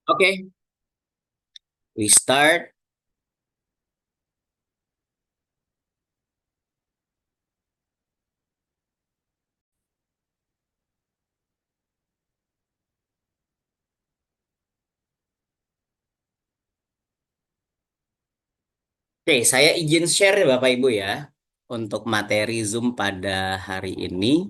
Oke, we start. Oke, saya izin share ya Bapak Ibu ya untuk materi Zoom pada hari ini.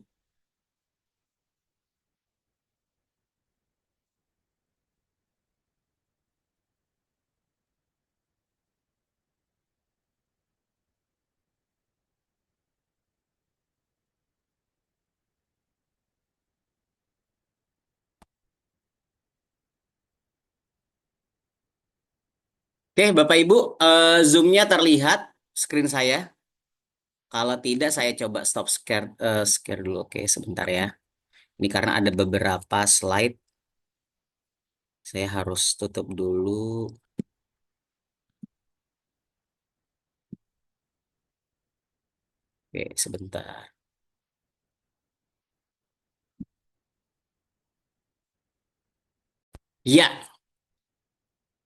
Oke, Bapak Ibu, Zoom-nya terlihat screen saya. Kalau tidak, saya coba stop share dulu. Oke, sebentar ya. Ini karena ada beberapa slide, saya harus tutup dulu. Oke, sebentar. Ya,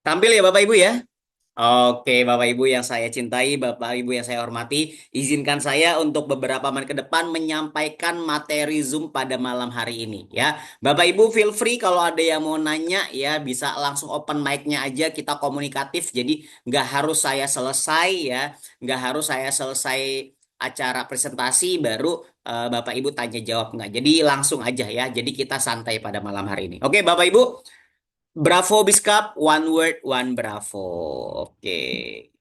tampil ya Bapak Ibu ya. Oke, Bapak Ibu yang saya cintai, Bapak Ibu yang saya hormati, izinkan saya untuk beberapa menit ke depan menyampaikan materi Zoom pada malam hari ini ya. Bapak Ibu feel free kalau ada yang mau nanya ya bisa langsung open mic-nya aja kita komunikatif. Jadi nggak harus saya selesai ya, nggak harus saya selesai acara presentasi baru Bapak Ibu tanya jawab nggak. Jadi langsung aja ya. Jadi kita santai pada malam hari ini. Oke, Bapak Ibu. Bravo Biskap, one word, one bravo. Oke.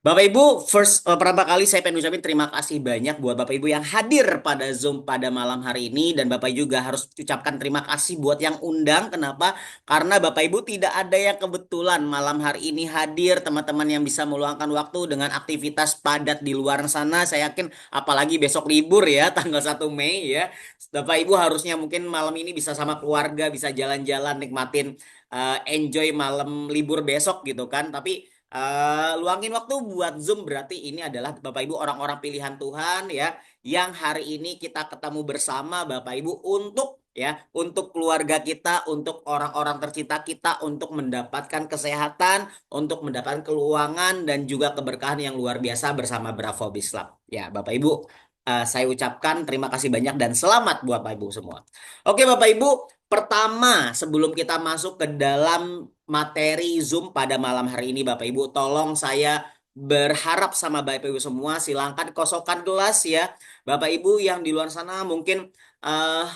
Bapak Ibu, pertama kali saya pengen ucapin terima kasih banyak buat Bapak Ibu yang hadir pada Zoom pada malam hari ini dan Bapak juga harus ucapkan terima kasih buat yang undang. Kenapa? Karena Bapak Ibu tidak ada yang kebetulan malam hari ini hadir, teman-teman yang bisa meluangkan waktu dengan aktivitas padat di luar sana. Saya yakin apalagi besok libur ya, tanggal 1 Mei ya. Bapak Ibu harusnya mungkin malam ini bisa sama keluarga, bisa jalan-jalan, nikmatin enjoy malam libur besok gitu kan. Tapi luangin waktu buat Zoom berarti ini adalah Bapak Ibu orang-orang pilihan Tuhan ya yang hari ini kita ketemu bersama Bapak Ibu untuk keluarga kita, untuk orang-orang tercinta kita untuk mendapatkan kesehatan, untuk mendapatkan keuangan dan juga keberkahan yang luar biasa bersama Bravo Bislab. Ya, Bapak Ibu, saya ucapkan terima kasih banyak dan selamat buat Bapak Ibu semua. Oke, Bapak Ibu, pertama, sebelum kita masuk ke dalam materi Zoom pada malam hari ini, Bapak Ibu, tolong saya berharap sama Bapak Ibu semua, silahkan kosongkan gelas ya. Bapak Ibu yang di luar sana mungkin eh,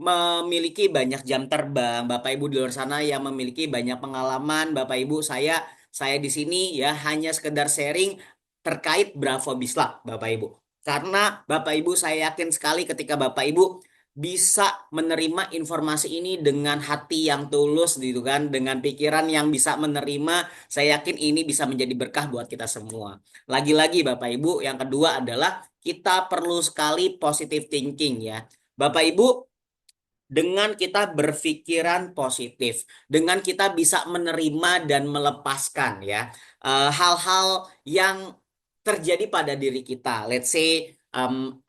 memiliki banyak jam terbang, Bapak Ibu di luar sana yang memiliki banyak pengalaman, Bapak Ibu saya di sini ya hanya sekedar sharing terkait Bravo Bisla, Bapak Ibu. Karena Bapak Ibu saya yakin sekali ketika Bapak Ibu bisa menerima informasi ini dengan hati yang tulus gitu kan, dengan pikiran yang bisa menerima, saya yakin ini bisa menjadi berkah buat kita semua. Lagi-lagi Bapak Ibu, yang kedua adalah kita perlu sekali positive thinking ya. Bapak Ibu, dengan kita berpikiran positif, dengan kita bisa menerima dan melepaskan ya hal-hal yang terjadi pada diri kita. Let's say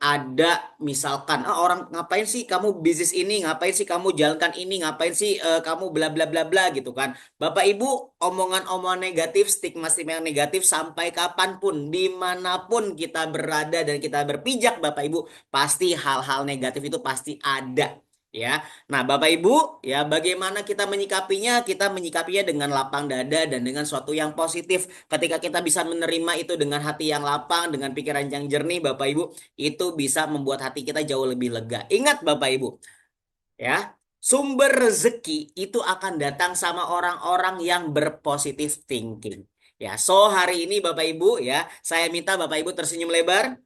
ada misalkan orang ngapain sih kamu bisnis ini, ngapain sih kamu jalankan ini, ngapain sih kamu bla bla bla bla gitu kan. Bapak Ibu, omongan-omongan negatif, stigma-stigma yang negatif sampai kapanpun, dimanapun kita berada dan kita berpijak, Bapak Ibu, pasti hal-hal negatif itu pasti ada. Ya, nah Bapak Ibu, ya bagaimana kita menyikapinya? Kita menyikapinya dengan lapang dada dan dengan suatu yang positif. Ketika kita bisa menerima itu dengan hati yang lapang, dengan pikiran yang jernih, Bapak Ibu, itu bisa membuat hati kita jauh lebih lega. Ingat Bapak Ibu, ya, sumber rezeki itu akan datang sama orang-orang yang berpositif thinking. Ya, so hari ini Bapak Ibu ya, saya minta Bapak Ibu tersenyum lebar.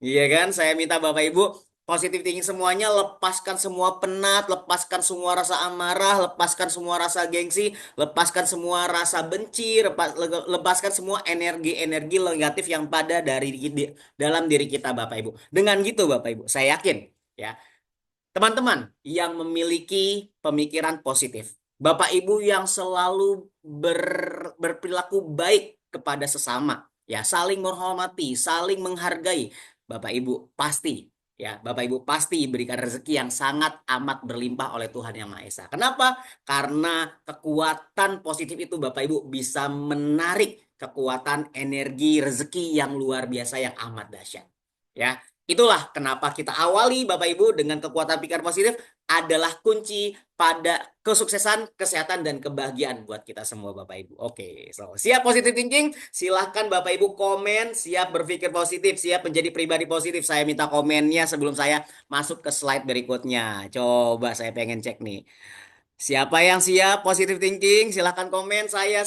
Iya kan, saya minta Bapak Ibu positif thinking semuanya, lepaskan semua penat, lepaskan semua rasa amarah, lepaskan semua rasa gengsi, lepaskan semua rasa benci, lepaskan semua energi-energi negatif yang pada dalam diri kita Bapak Ibu. Dengan gitu Bapak Ibu, saya yakin ya, teman-teman yang memiliki pemikiran positif, Bapak Ibu yang selalu berperilaku baik kepada sesama, ya saling menghormati, saling menghargai, Bapak Ibu pasti. ya Bapak Ibu pasti diberikan rezeki yang sangat amat berlimpah oleh Tuhan Yang Maha Esa. Kenapa? Karena kekuatan positif itu Bapak Ibu bisa menarik kekuatan energi rezeki yang luar biasa yang amat dahsyat. Ya, itulah kenapa kita awali Bapak Ibu dengan kekuatan pikiran positif adalah kunci pada kesuksesan, kesehatan, dan kebahagiaan buat kita semua Bapak Ibu. Oke, so siap positive thinking? Silahkan Bapak Ibu komen, siap berpikir positif, siap menjadi pribadi positif. Saya minta komennya sebelum saya masuk ke slide berikutnya. Coba saya pengen cek nih. Siapa yang siap positive thinking? Silahkan komen. Saya.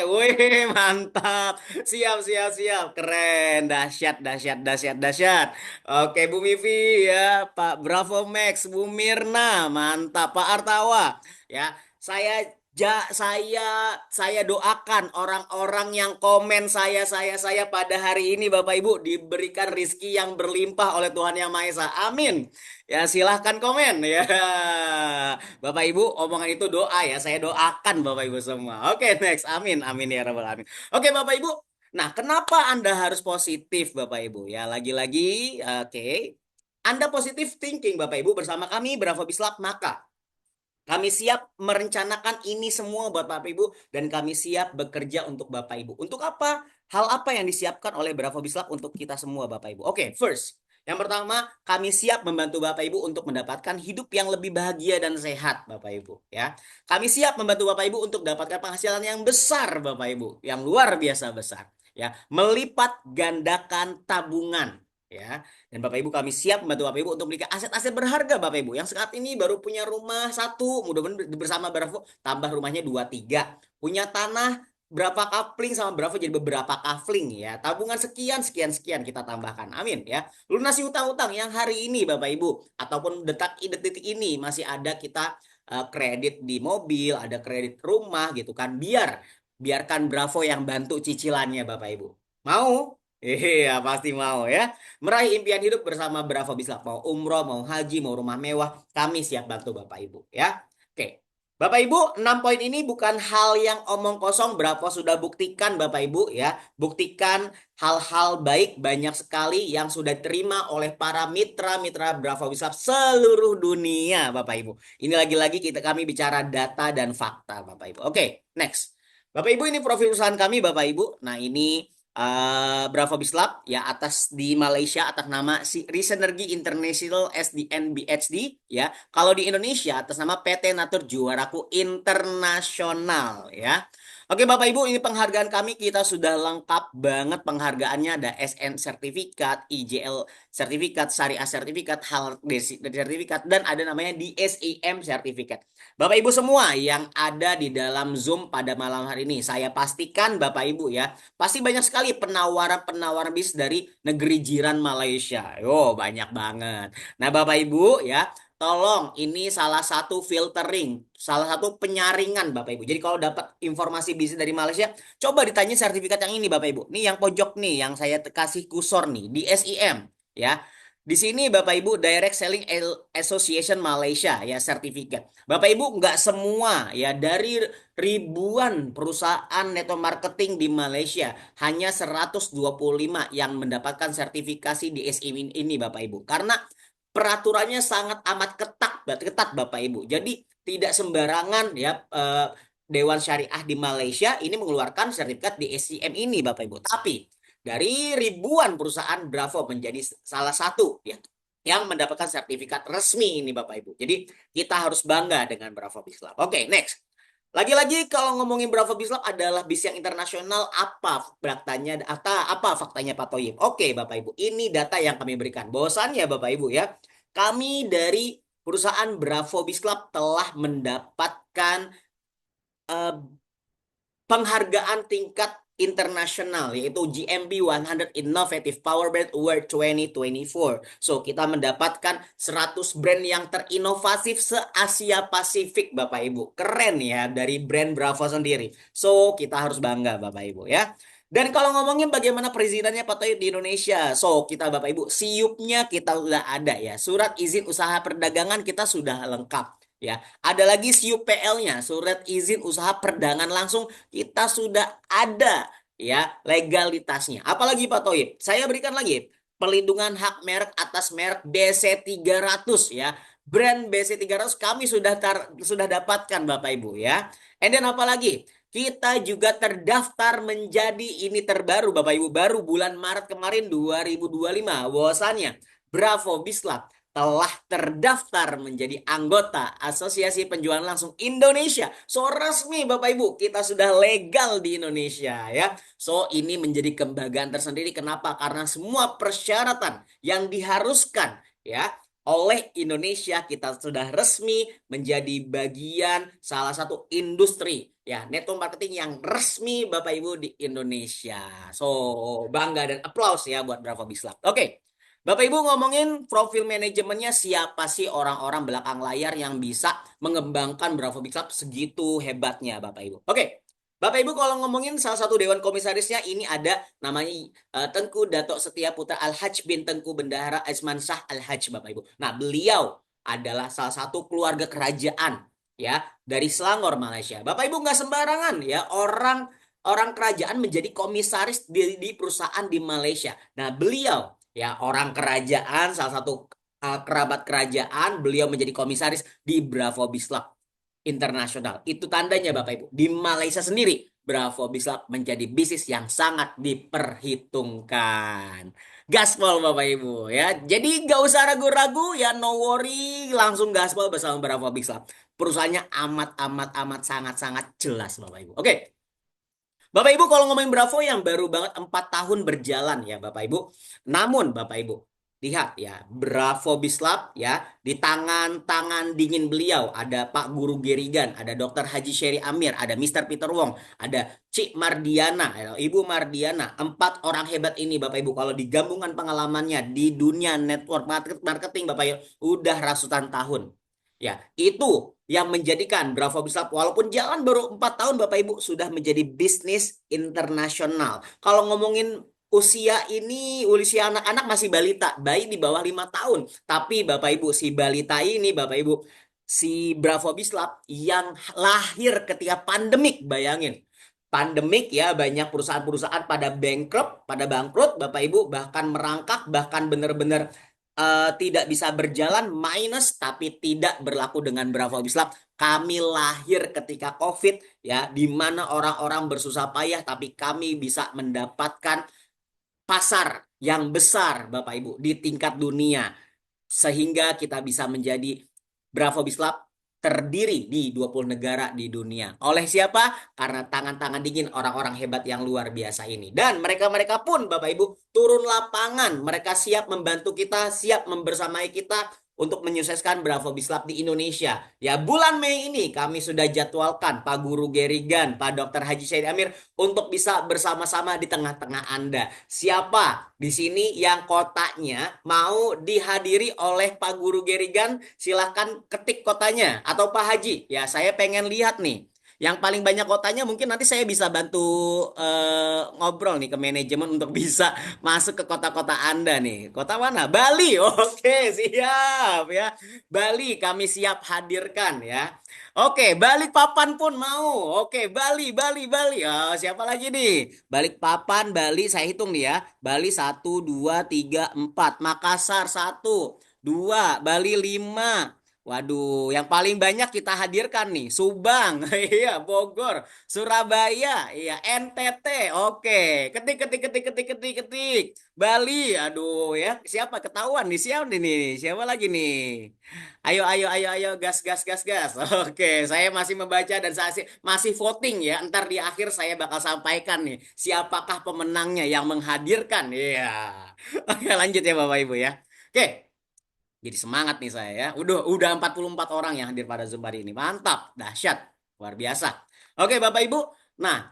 Wih, mantap. Siap, siap, siap. Keren. Dahsyat, dahsyat, dahsyat, dahsyat. Oke, Bu Mivi ya. Pak Bravo Max, Bu Mirna. Mantap. Pak Artawa. Ya, saya saya doakan orang-orang yang komen saya pada hari ini Bapak Ibu diberikan rizki yang berlimpah oleh Tuhan Yang Maha Esa. Amin. Ya, silahkan komen ya. Bapak Ibu, omongan itu doa ya. Saya doakan Bapak Ibu semua. Oke, next. Amin. Amin ya Rabbal Alamin. Oke, Bapak Ibu. Nah, kenapa Anda harus positif Bapak Ibu? Ya, lagi-lagi, oke. Anda positif thinking Bapak Ibu bersama kami Bravo Bislab, maka kami siap merencanakan ini semua buat Bapak Ibu dan kami siap bekerja untuk Bapak Ibu. Untuk apa? Hal apa yang disiapkan oleh Bravo Bislab untuk kita semua Bapak Ibu? Oke, first. Yang pertama, kami siap membantu Bapak Ibu untuk mendapatkan hidup yang lebih bahagia dan sehat Bapak Ibu, ya. Kami siap membantu Bapak Ibu untuk mendapatkan penghasilan yang besar Bapak Ibu, yang luar biasa besar, ya. Melipat gandakan tabungan, ya. Dan Bapak Ibu kami siap membantu Bapak Ibu untuk memiliki aset-aset berharga Bapak Ibu. Yang saat ini baru punya rumah satu, mudah-mudahan bersama Bravo tambah rumahnya dua tiga. Punya tanah berapa kafling sama Bravo jadi beberapa kafling ya. Tabungan sekian sekian sekian kita tambahkan. Amin ya. Lunasi utang-utang yang hari ini Bapak Ibu ataupun detik ini masih ada kita kredit di mobil, ada kredit rumah gitu kan. Biarkan Bravo yang bantu cicilannya Bapak Ibu. Mau? Iya, pasti mau ya. Meraih impian hidup bersama Bravo Bislab. Mau umroh, mau haji, mau rumah mewah, kami siap bantu Bapak Ibu ya. Oke. Bapak Ibu, 6 poin ini bukan hal yang omong kosong. Bravo sudah buktikan Bapak Ibu ya. Buktikan hal-hal baik banyak sekali yang sudah diterima oleh para mitra-mitra Bravo Bislab seluruh dunia Bapak Ibu. Ini lagi-lagi kami bicara data dan fakta Bapak Ibu. Oke, next. Bapak Ibu ini profil perusahaan kami Bapak Ibu. Nah ini Bravo Bislab ya atas di Malaysia atas nama si Risenergi International SDN BHD ya. Kalau di Indonesia atas nama PT Natur Juaraku Internasional ya. Oke Bapak Ibu ini penghargaan kami kita sudah lengkap banget penghargaannya ada SN sertifikat, IJL sertifikat, Syariah sertifikat, Halal sertifikat dan ada namanya DSEM sertifikat. Bapak Ibu semua yang ada di dalam Zoom pada malam hari ini saya pastikan Bapak Ibu ya pasti banyak sekali penawaran-penawaran bis dari negeri jiran Malaysia. Yo, banyak banget. Nah, Bapak Ibu ya, tolong ini salah satu filtering, salah satu penyaringan Bapak Ibu. Jadi kalau dapat informasi bisnis dari Malaysia, coba ditanya sertifikat yang ini Bapak Ibu. Nih yang pojok nih, yang saya kasih kursor nih di SIM ya. Di sini Bapak Ibu Direct Selling Association Malaysia ya sertifikat. Bapak Ibu nggak semua ya dari ribuan perusahaan network marketing di Malaysia hanya 125 yang mendapatkan sertifikasi di SIM ini Bapak Ibu. Karena peraturannya sangat amat ketat Bapak Ibu. Jadi tidak sembarangan ya Dewan Syariah di Malaysia ini mengeluarkan sertifikat di SIM ini Bapak Ibu. Tapi dari ribuan perusahaan Bravo menjadi salah satu ya yang mendapatkan sertifikat resmi ini Bapak Ibu. Jadi kita harus bangga dengan Bravo Bislab. Oke, next. Lagi-lagi kalau ngomongin Bravo Bislab adalah bis yang internasional apa faktanya apa faktanya Pak Toyib? Oke Bapak Ibu, ini data yang kami berikan. Bahwasannya Bapak Ibu ya, kami dari perusahaan Bravo Bislab telah mendapatkan eh, penghargaan tingkat internasional yaitu GMB 100 Innovative Power Brand Award 2024. So, kita mendapatkan 100 brand yang terinnovatif se-Asia Pasifik Bapak Ibu. Keren ya dari brand Bravo sendiri. So, kita harus bangga Bapak Ibu ya. Dan kalau ngomongin bagaimana perizinannya Pak Toyib di Indonesia, so kita Bapak Ibu, siupnya kita sudah ada ya. Surat izin usaha perdagangan kita sudah lengkap ya. Ada lagi SIUPL-nya, surat izin usaha perdagangan langsung kita sudah ada ya legalitasnya. Apalagi Pak Toyib, saya berikan lagi pelindungan hak merek atas merek BC300 ya. Brand BC300 kami sudah dapatkan Bapak Ibu ya. And then apa lagi? Kita juga terdaftar menjadi ini terbaru Bapak Ibu, baru bulan Maret kemarin 2025. Bahwasannya Bravo Bislab telah terdaftar menjadi anggota Asosiasi Penjualan Langsung Indonesia. So resmi Bapak Ibu, kita sudah legal di Indonesia ya. So ini menjadi kebanggaan tersendiri. Kenapa? Karena semua persyaratan yang diharuskan ya oleh Indonesia kita sudah resmi menjadi bagian salah satu industri ya network marketing yang resmi Bapak Ibu di Indonesia. So bangga dan applause ya buat Bravo Bislab. Oke. Bapak Ibu ngomongin profil manajemennya, siapa sih orang-orang belakang layar yang bisa mengembangkan Bravo Bislab segitu hebatnya Bapak Ibu. Oke. Bapak Ibu kalau ngomongin salah satu dewan komisarisnya ini ada namanya Tengku Datuk Setia Putra Al-Hajj bin Tengku Bendahara Aisman Shah Al-Hajj Bapak Ibu. Nah, beliau adalah salah satu keluarga kerajaan ya dari Selangor Malaysia. Bapak Ibu nggak sembarangan ya orang kerajaan menjadi komisaris di perusahaan di Malaysia. Nah, beliau ya orang kerajaan salah satu kerabat kerajaan, beliau menjadi komisaris di Bravo Bislab Internasional. Itu tandanya Bapak Ibu. Di Malaysia sendiri, Bravo Bislab menjadi bisnis yang sangat diperhitungkan. Gaspol Bapak Ibu ya. Jadi nggak usah ragu-ragu ya, no worry, langsung gaspol bersama Bravo Bislab. Perusahaannya amat sangat-sangat jelas Bapak Ibu. Oke. Bapak Ibu kalau ngomongin Bravo yang baru banget 4 tahun berjalan ya Bapak Ibu. Namun Bapak Ibu, lihat ya, Bravo Bislab ya, di tangan-tangan dingin beliau ada Pak Guru Gerigan, ada Dr. Haji Sherry Amir, ada Mr. Peter Wong, ada Cik Mardiana, ya, Ibu Mardiana. 4 orang hebat ini Bapak Ibu kalau digabungkan pengalamannya di dunia network marketing Bapak Ibu udah ratusan tahun. Ya, itu yang menjadikan Bravo Bislab walaupun jalan baru 4 tahun Bapak Ibu sudah menjadi bisnis internasional. Kalau ngomongin usia ini, usia anak-anak masih balita, bayi di bawah 5 tahun. Tapi Bapak Ibu, si balita ini Bapak Ibu, si Bravo Bislab yang lahir ketika pandemik, bayangin. Pandemik ya, banyak perusahaan-perusahaan pada bankrupt, pada bangkrut Bapak Ibu, bahkan merangkak, bahkan benar-benar tidak bisa berjalan minus, tapi tidak berlaku dengan Bravo Bislab. Kami lahir ketika COVID ya, di mana orang-orang bersusah payah, tapi kami bisa mendapatkan pasar yang besar Bapak Ibu di tingkat dunia sehingga kita bisa menjadi Bravo Bislab terdiri di 20 negara di dunia. Oleh siapa? Karena tangan-tangan dingin orang-orang hebat yang luar biasa ini. Dan mereka-mereka pun Bapak Ibu turun lapangan. Mereka siap membantu kita, siap membersamai kita untuk menyukseskan Bravo Bislab di Indonesia. Ya, bulan Mei ini kami sudah jadwalkan Pak Guru Gerigan, Pak Dr. Haji Syed Amir untuk bisa bersama-sama di tengah-tengah Anda. Siapa di sini yang kotanya mau dihadiri oleh Pak Guru Gerigan? Silahkan ketik kotanya atau Pak Haji. Ya, saya pengen lihat nih. Yang paling banyak kotanya mungkin nanti saya bisa bantu ngobrol nih ke manajemen untuk bisa masuk ke kota-kota Anda nih. Kota mana? Bali. Oke, siap ya. Bali kami siap hadirkan ya. Oke, Balikpapan pun mau. Oke, Bali. Oh, siapa lagi nih? Balikpapan, Bali, saya hitung nih ya. Bali 1, 2, 3, 4. Makassar 1, 2. Bali 5. Waduh, yang paling banyak kita hadirkan nih, Subang, iya, Bogor, Surabaya, iya, NTT, oke, ketik, Bali, aduh ya, siapa ketahuan nih, siapa lagi nih? Ayo, gas, oke, saya masih membaca dan saya masih voting ya, ntar di akhir saya bakal sampaikan nih, siapakah pemenangnya yang menghadirkan, iya, oke lanjut ya Bapak Ibu ya, oke. Jadi semangat nih saya ya. Udah 44 orang yang hadir pada Zoom hari ini. Mantap, dahsyat, luar biasa. Oke Bapak Ibu. Nah,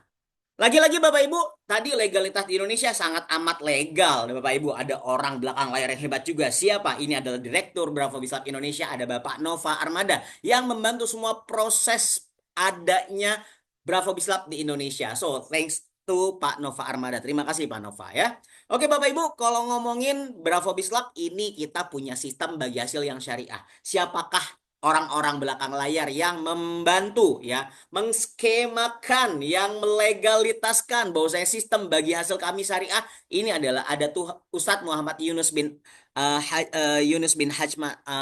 lagi-lagi Bapak Ibu, tadi legalitas di Indonesia sangat amat legal. Bapak Ibu, ada orang belakang layar yang hebat juga. Siapa? Ini adalah Direktur Bravo Bislab Indonesia, ada Bapak Nova Armada yang membantu semua proses adanya Bravo Bislab di Indonesia. So, thanks to Pak Nova Armada. Terima kasih Pak Nova ya. Oke Bapak Ibu, kalau ngomongin Bravo Bislab ini kita punya sistem bagi hasil yang syariah. Siapakah orang-orang belakang layar yang membantu ya mengskemakan, yang melegalitaskan bahwa saya sistem bagi hasil kami syariah ini adalah ada tuh Ustadz Muhammad Yunus bin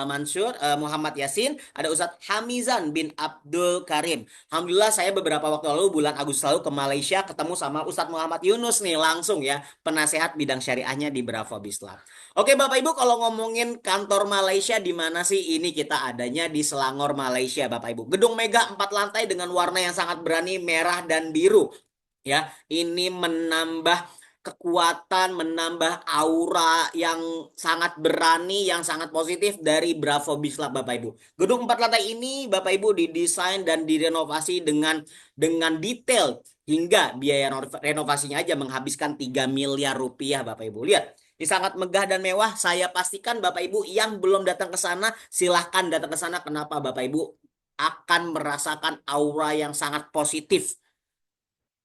Mansur, Muhammad Yasin, ada Ustadz Hamizan bin Abdul Karim. Alhamdulillah saya beberapa waktu lalu bulan Agustus lalu ke Malaysia ketemu sama Ustadz Muhammad Yunus nih langsung ya, penasehat bidang syariahnya di Bravo Bislam. Oke Bapak Ibu, kalau ngomongin kantor Malaysia di mana sih? Ini kita adanya di Selangor, Malaysia Bapak Ibu. Gedung megah 4 lantai dengan warna yang sangat berani, merah dan biru. Ya, ini menambah kekuatan, menambah aura yang sangat berani, yang sangat positif dari Bravo Beach Club Bapak Ibu. Gedung 4 lantai ini Bapak Ibu didesain dan direnovasi dengan detail hingga biaya renovasinya aja menghabiskan 3 miliar rupiah Bapak Ibu. Lihat, ini sangat megah dan mewah. Saya pastikan Bapak Ibu yang belum datang ke sana, silahkan datang ke sana. Kenapa Bapak Ibu akan merasakan aura yang sangat positif.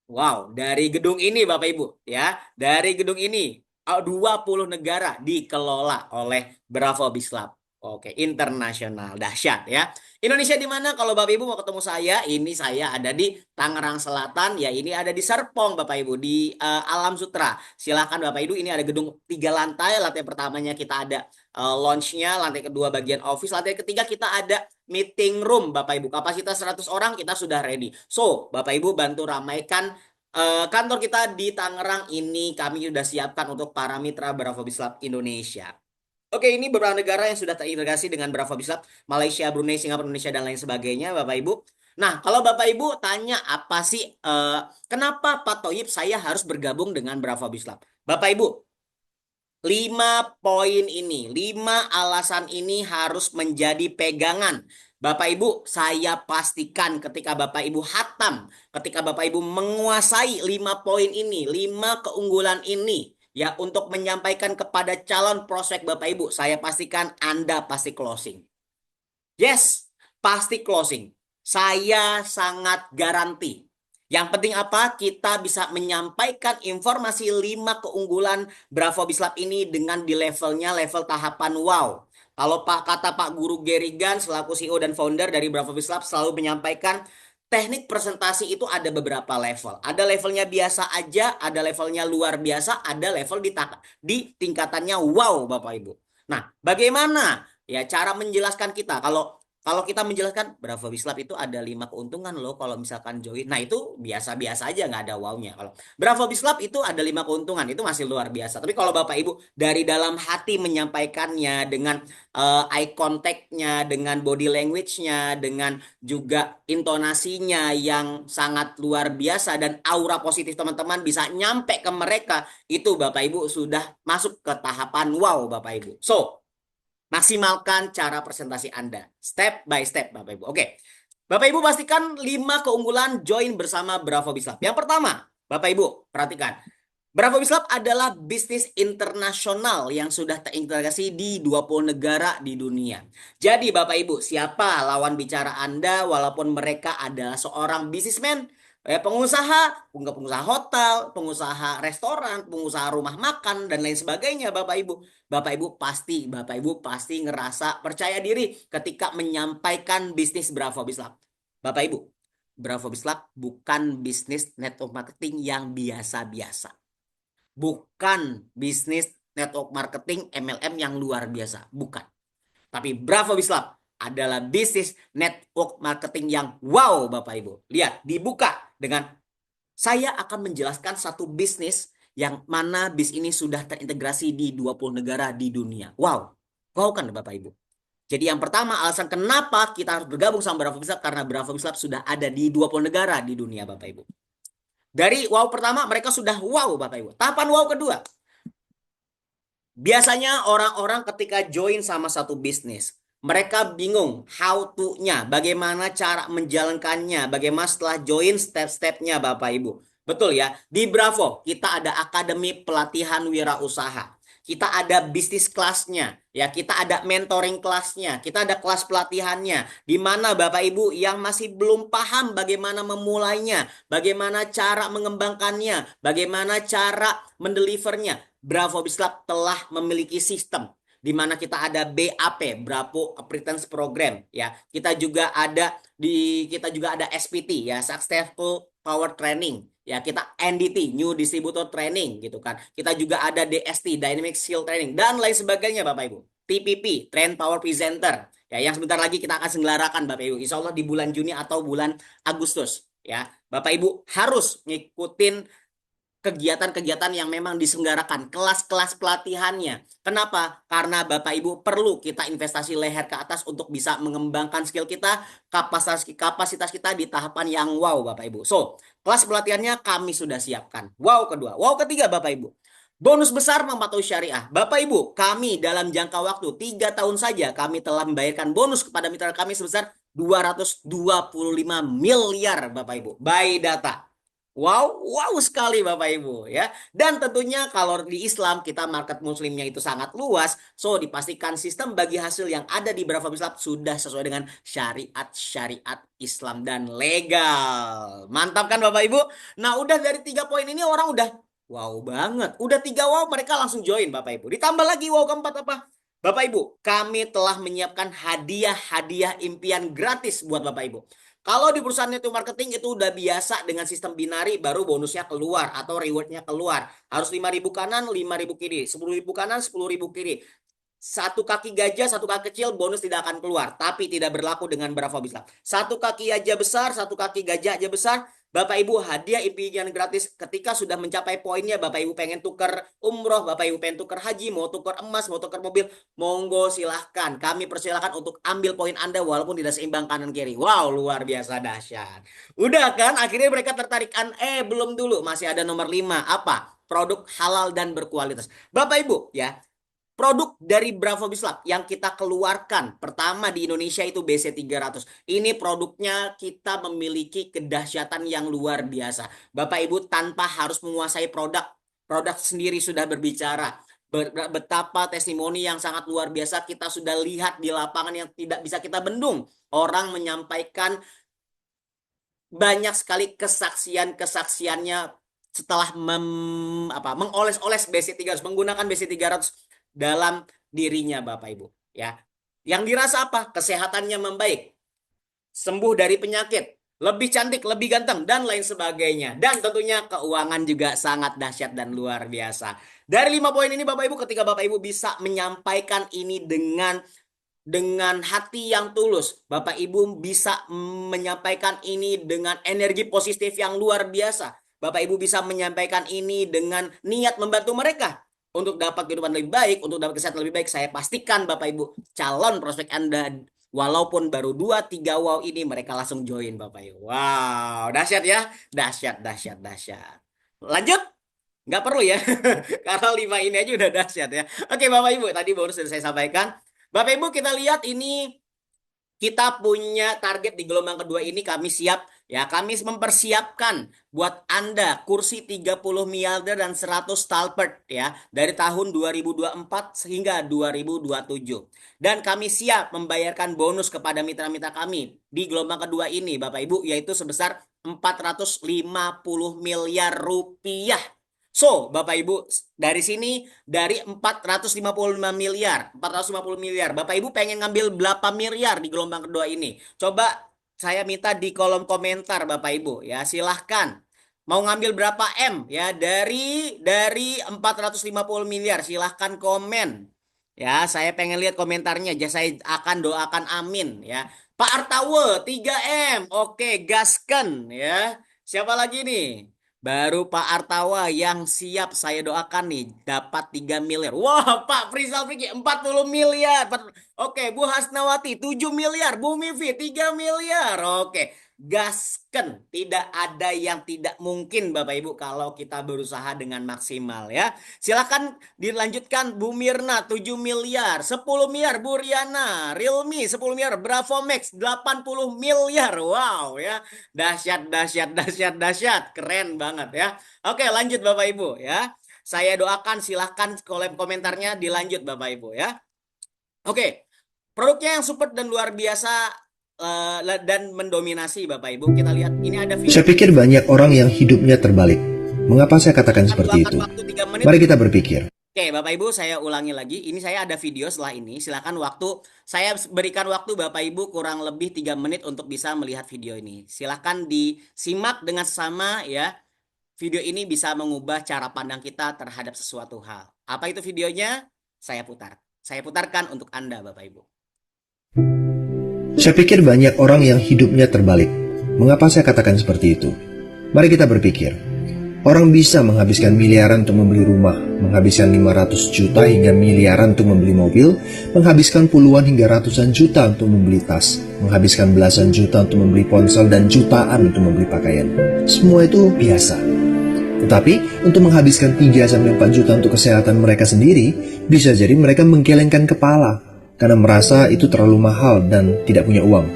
Wow, dari gedung ini Bapak Ibu ya, dari gedung ini 20 negara dikelola oleh Bravo Beach Club. Oke, internasional dahsyat ya. Indonesia di mana? Kalau Bapak Ibu mau ketemu saya, ini saya ada di Tangerang Selatan ya. Ini ada di Serpong Bapak Ibu di Alam Sutra. Silakan Bapak Ibu, ini ada gedung 3 lantai. Lantai pertamanya kita ada launch-nya, lantai kedua bagian office, lantai ketiga kita ada meeting room Bapak Ibu. Kapasitas 100 orang kita sudah ready. So, Bapak Ibu bantu ramaikan kantor kita di Tangerang ini, kami sudah siapkan untuk para mitra Bravo Beach Club Indonesia. Oke, ini beberapa negara yang sudah terintegrasi dengan Bravo Beach Club, Malaysia, Brunei, Singapura, Indonesia, dan lain sebagainya, Bapak Ibu. Nah, kalau Bapak Ibu tanya apa sih, kenapa Pak Toyib saya harus bergabung dengan Bravo Beach Club? Bapak Ibu, 5 poin ini, 5 alasan ini harus menjadi pegangan. Bapak Ibu, saya pastikan ketika Bapak Ibu hatam, ketika Bapak Ibu menguasai 5 poin ini, 5 keunggulan ini, ya untuk menyampaikan kepada calon prospek Bapak Ibu, saya pastikan Anda pasti closing. Yes, pasti closing. Saya sangat garanti. Yang penting apa? Kita bisa menyampaikan informasi 5 keunggulan Bravo Bislab ini dengan di level tahapan wow. Kalau kata Pak Guru Gerigan selaku CEO dan founder dari Bravo Bislab selalu menyampaikan teknik presentasi itu ada beberapa level. Ada levelnya biasa aja, ada levelnya luar biasa, ada level di tingkatannya wow Bapak Ibu. Nah, bagaimana ya cara menjelaskan kita? Kalau kita menjelaskan Bravo Bislab itu ada 5 keuntungan loh kalau misalkan join. Nah itu biasa-biasa aja nggak ada wow-nya. Kalau Bravo Bislab itu ada 5 keuntungan itu masih luar biasa. Tapi kalau Bapak Ibu dari dalam hati menyampaikannya dengan eye contact-nya, dengan body language-nya, dengan juga intonasinya yang sangat luar biasa dan aura positif teman-teman bisa nyampe ke mereka, itu Bapak Ibu sudah masuk ke tahapan wow Bapak Ibu. So, maksimalkan cara presentasi Anda. Step by step, Bapak Ibu. Oke. Bapak Ibu pastikan 5 keunggulan join bersama Bravo Bislab. Yang pertama, Bapak Ibu, perhatikan. Bravo Bislab adalah bisnis internasional yang sudah terintegrasi di 20 negara di dunia. Jadi Bapak Ibu, siapa lawan bicara Anda walaupun mereka adalah seorang bisnismen, pengusaha hotel, pengusaha restoran, pengusaha rumah makan dan lain sebagainya Bapak Ibu. Bapak Ibu pasti ngerasa percaya diri ketika menyampaikan bisnis Bravo Bislab. Bapak Ibu, Bravo Bislab bukan bisnis network marketing yang biasa-biasa. Bukan bisnis network marketing MLM yang luar biasa, bukan. Tapi Bravo Bislab adalah bisnis network marketing yang wow Bapak Ibu. Lihat, dibuka dengan saya akan menjelaskan satu bisnis yang mana bis ini sudah terintegrasi di 20 negara di dunia. Wow. Wow kan Bapak Ibu? Jadi yang pertama alasan kenapa kita harus bergabung sama Bravo Bislab karena Bravo Bislab sudah ada di 20 negara di dunia Bapak Ibu. Dari wow pertama mereka sudah wow Bapak Ibu. Tahapan wow kedua. Biasanya orang-orang ketika join sama satu bisnis, mereka bingung how to-nya, bagaimana cara menjalankannya, bagaimana setelah join step-stepnya Bapak Ibu. Betul ya, di Bravo kita ada akademi pelatihan wirausaha. Kita ada bisnis kelasnya, ya kita ada mentoring kelasnya, kita ada kelas pelatihannya, di mana Bapak Ibu yang masih belum paham bagaimana memulainya, bagaimana cara mengembangkannya, bagaimana cara mendelivernya, Bravo Bislab telah memiliki sistem. di mana kita ada BAP, Bravo Apprentice Program ya. Kita juga ada SPT ya, Successful Power Training. Ya, kita NDT, New Distributor Training gitu kan. Kita juga ada DST, Dynamic Skill Training dan lain sebagainya Bapak Ibu. TPP, Train Power Presenter. Ya, yang sebentar lagi kita akan selenggarakan Bapak Ibu. Insya Allah di bulan Juni atau bulan Agustus. Ya, Bapak Ibu harus ngikutin kegiatan-kegiatan yang memang diselenggarakan, kelas-kelas pelatihannya. Kenapa? Karena Bapak Ibu perlu kita investasi leher ke atas untuk bisa mengembangkan skill kita, kapasitas kita di tahapan yang wow Bapak Ibu. So, kelas pelatihannya kami sudah siapkan. Wow kedua. Wow ketiga Bapak Ibu. Bonus besar mematuhi syariah. Bapak Ibu, kami dalam jangka waktu 3 tahun saja kami telah membayarkan bonus kepada mitra kami sebesar 225 miliar Bapak Ibu. By data. Wow, wow sekali Bapak Ibu ya. Dan tentunya kalau di Islam kita market muslimnya itu sangat luas, so dipastikan sistem bagi hasil yang ada di Bravo Islam sudah sesuai dengan syariat Islam dan legal. Mantap kan Bapak Ibu? Nah, udah dari 3 poin ini orang udah wow banget. Udah 3 wow mereka langsung join Bapak Ibu. Ditambah lagi wow keempat apa? Bapak Ibu, kami telah menyiapkan hadiah-hadiah impian gratis buat Bapak Ibu. Kalau di perusahaan network marketing itu udah biasa dengan sistem binari, baru bonusnya keluar atau rewardnya keluar. Harus 5.000 kanan, 5.000 kiri. 10.000 kanan, 10.000 kiri. Satu kaki gajah, satu kaki kecil, bonus tidak akan keluar. Tapi tidak berlaku dengan Bravo Bislam. Satu kaki aja besar, satu kaki gajah aja besar. Bapak Ibu hadiah impian gratis ketika sudah mencapai poinnya. Bapak Ibu pengen tuker umroh, Bapak Ibu pengen tuker haji, mau tuker emas, mau tuker mobil. Monggo silahkan. Kami persilahkan untuk ambil poin Anda walaupun tidak seimbang kanan kiri. Wow, luar biasa dahsyat. Udah kan? Akhirnya mereka tertarik. Belum dulu. Masih ada nomor 5. Apa? Produk halal dan berkualitas. Bapak Ibu ya. Produk dari Bravo Bislab yang kita keluarkan pertama di Indonesia itu BC300. Ini produknya kita memiliki kedahsyatan yang luar biasa. Bapak Ibu tanpa harus menguasai produk, produk sendiri sudah berbicara. Betapa testimoni yang sangat luar biasa kita sudah lihat di lapangan yang tidak bisa kita bendung. Orang menyampaikan banyak sekali kesaksian-kesaksiannya setelah mengoles-oles BC300, menggunakan BC300 dalam dirinya Bapak Ibu ya. Yang dirasa apa? Kesehatannya membaik, sembuh dari penyakit, lebih cantik, lebih ganteng dan lain sebagainya. Dan tentunya keuangan juga sangat dahsyat dan luar biasa. Dari 5 poin ini Bapak Ibu, ketika Bapak Ibu bisa menyampaikan ini dengan hati yang tulus, Bapak Ibu bisa menyampaikan ini dengan energi positif yang luar biasa. Bapak Ibu bisa menyampaikan ini dengan niat membantu mereka untuk dapat kehidupan lebih baik, untuk dapat kesehatan lebih baik. Saya pastikan Bapak Ibu calon prospek Anda walaupun baru 2-3 wow ini mereka langsung join Bapak Ibu. Wow, dahsyat ya. Dahsyat, dahsyat, dahsyat. Lanjut? Nggak perlu ya. Karena 5 ini aja udah dahsyat ya. Oke Bapak Ibu, tadi baru sudah saya sampaikan. Bapak Ibu kita lihat ini kita punya target di gelombang kedua ini kami siap ya, kami mempersiapkan buat Anda kursi 30 miliarder dan 100 stalpert ya dari tahun 2024 hingga 2027. Dan kami siap membayarkan bonus kepada mitra-mitra kami di gelombang kedua ini Bapak Ibu yaitu sebesar 450 miliar rupiah. So, Bapak Ibu, dari sini dari 455 miliar, 450 miliar. Bapak Ibu pengen ngambil berapa miliar di gelombang kedua ini? Coba saya minta di kolom komentar Bapak Ibu ya, silahkan. Mau ngambil berapa M ya dari 450 miliar, silahkan komen. Ya, saya pengen lihat komentarnya. Ya, saya akan doakan amin ya. Pak Artawe 3M. Oke, gasken ya. Siapa lagi nih? Baru Pak Artawa yang siap saya doakan nih dapat 3 miliar. Wah, Pak Frizal Fikri 40 miliar. Oke, Bu Hasnawati 7 miliar. Bu Mifi 3 miliar. Oke, gasken. Tidak ada yang tidak mungkin Bapak Ibu kalau kita berusaha dengan maksimal ya. Silakan dilanjutkan Bu Mirna 7 miliar. 10 miliar Bu Riana. Realme 10 miliar. Bravo Max 80 miliar. Wow ya. Dahsyat, dahsyat, dahsyat, dahsyat. Keren banget ya. Oke, lanjut Bapak Ibu ya. Saya doakan silahkan komentarnya dilanjut Bapak Ibu ya. Oke, produknya yang super dan luar biasa dan mendominasi Bapak Ibu. Kita lihat ini ada video. Saya pikir banyak orang yang hidupnya terbalik. Mengapa saya katakan seperti itu? Mari kita berpikir. Oke, Bapak Ibu, saya ulangi lagi. Ini saya ada video setelah ini. Silakan waktu, saya berikan waktu Bapak Ibu kurang lebih 3 menit untuk bisa melihat video ini. Silakan disimak dengan sama ya. Video ini bisa mengubah cara pandang kita terhadap sesuatu hal. Apa itu videonya? Saya putar. Saya putarkan untuk Anda, Bapak Ibu. Saya pikir banyak orang yang hidupnya terbalik. Mengapa saya katakan seperti itu? Mari kita berpikir. Orang bisa menghabiskan miliaran untuk membeli rumah, menghabiskan 500 juta hingga miliaran untuk membeli mobil, menghabiskan puluhan hingga ratusan juta untuk membeli tas, menghabiskan belasan juta untuk membeli ponsel dan jutaan untuk membeli pakaian. Semua itu biasa. Tetapi untuk menghabiskan 3-4 juta untuk kesehatan mereka sendiri, bisa jadi mereka menggelengkan kepala karena merasa itu terlalu mahal dan tidak punya uang.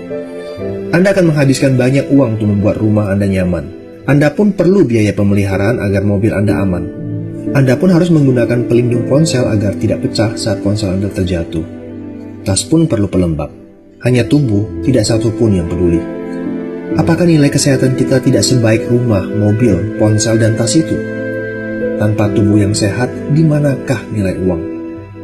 Anda akan menghabiskan banyak uang untuk membuat rumah Anda nyaman. Anda pun perlu biaya pemeliharaan agar mobil Anda aman. Anda pun harus menggunakan pelindung ponsel agar tidak pecah saat ponsel Anda terjatuh. Tas pun perlu pelembab. Hanya tubuh, tidak satu pun yang peduli. Apakah nilai kesehatan kita tidak sebaik rumah, mobil, ponsel, dan tas itu? Tanpa tubuh yang sehat, di manakah nilai uang?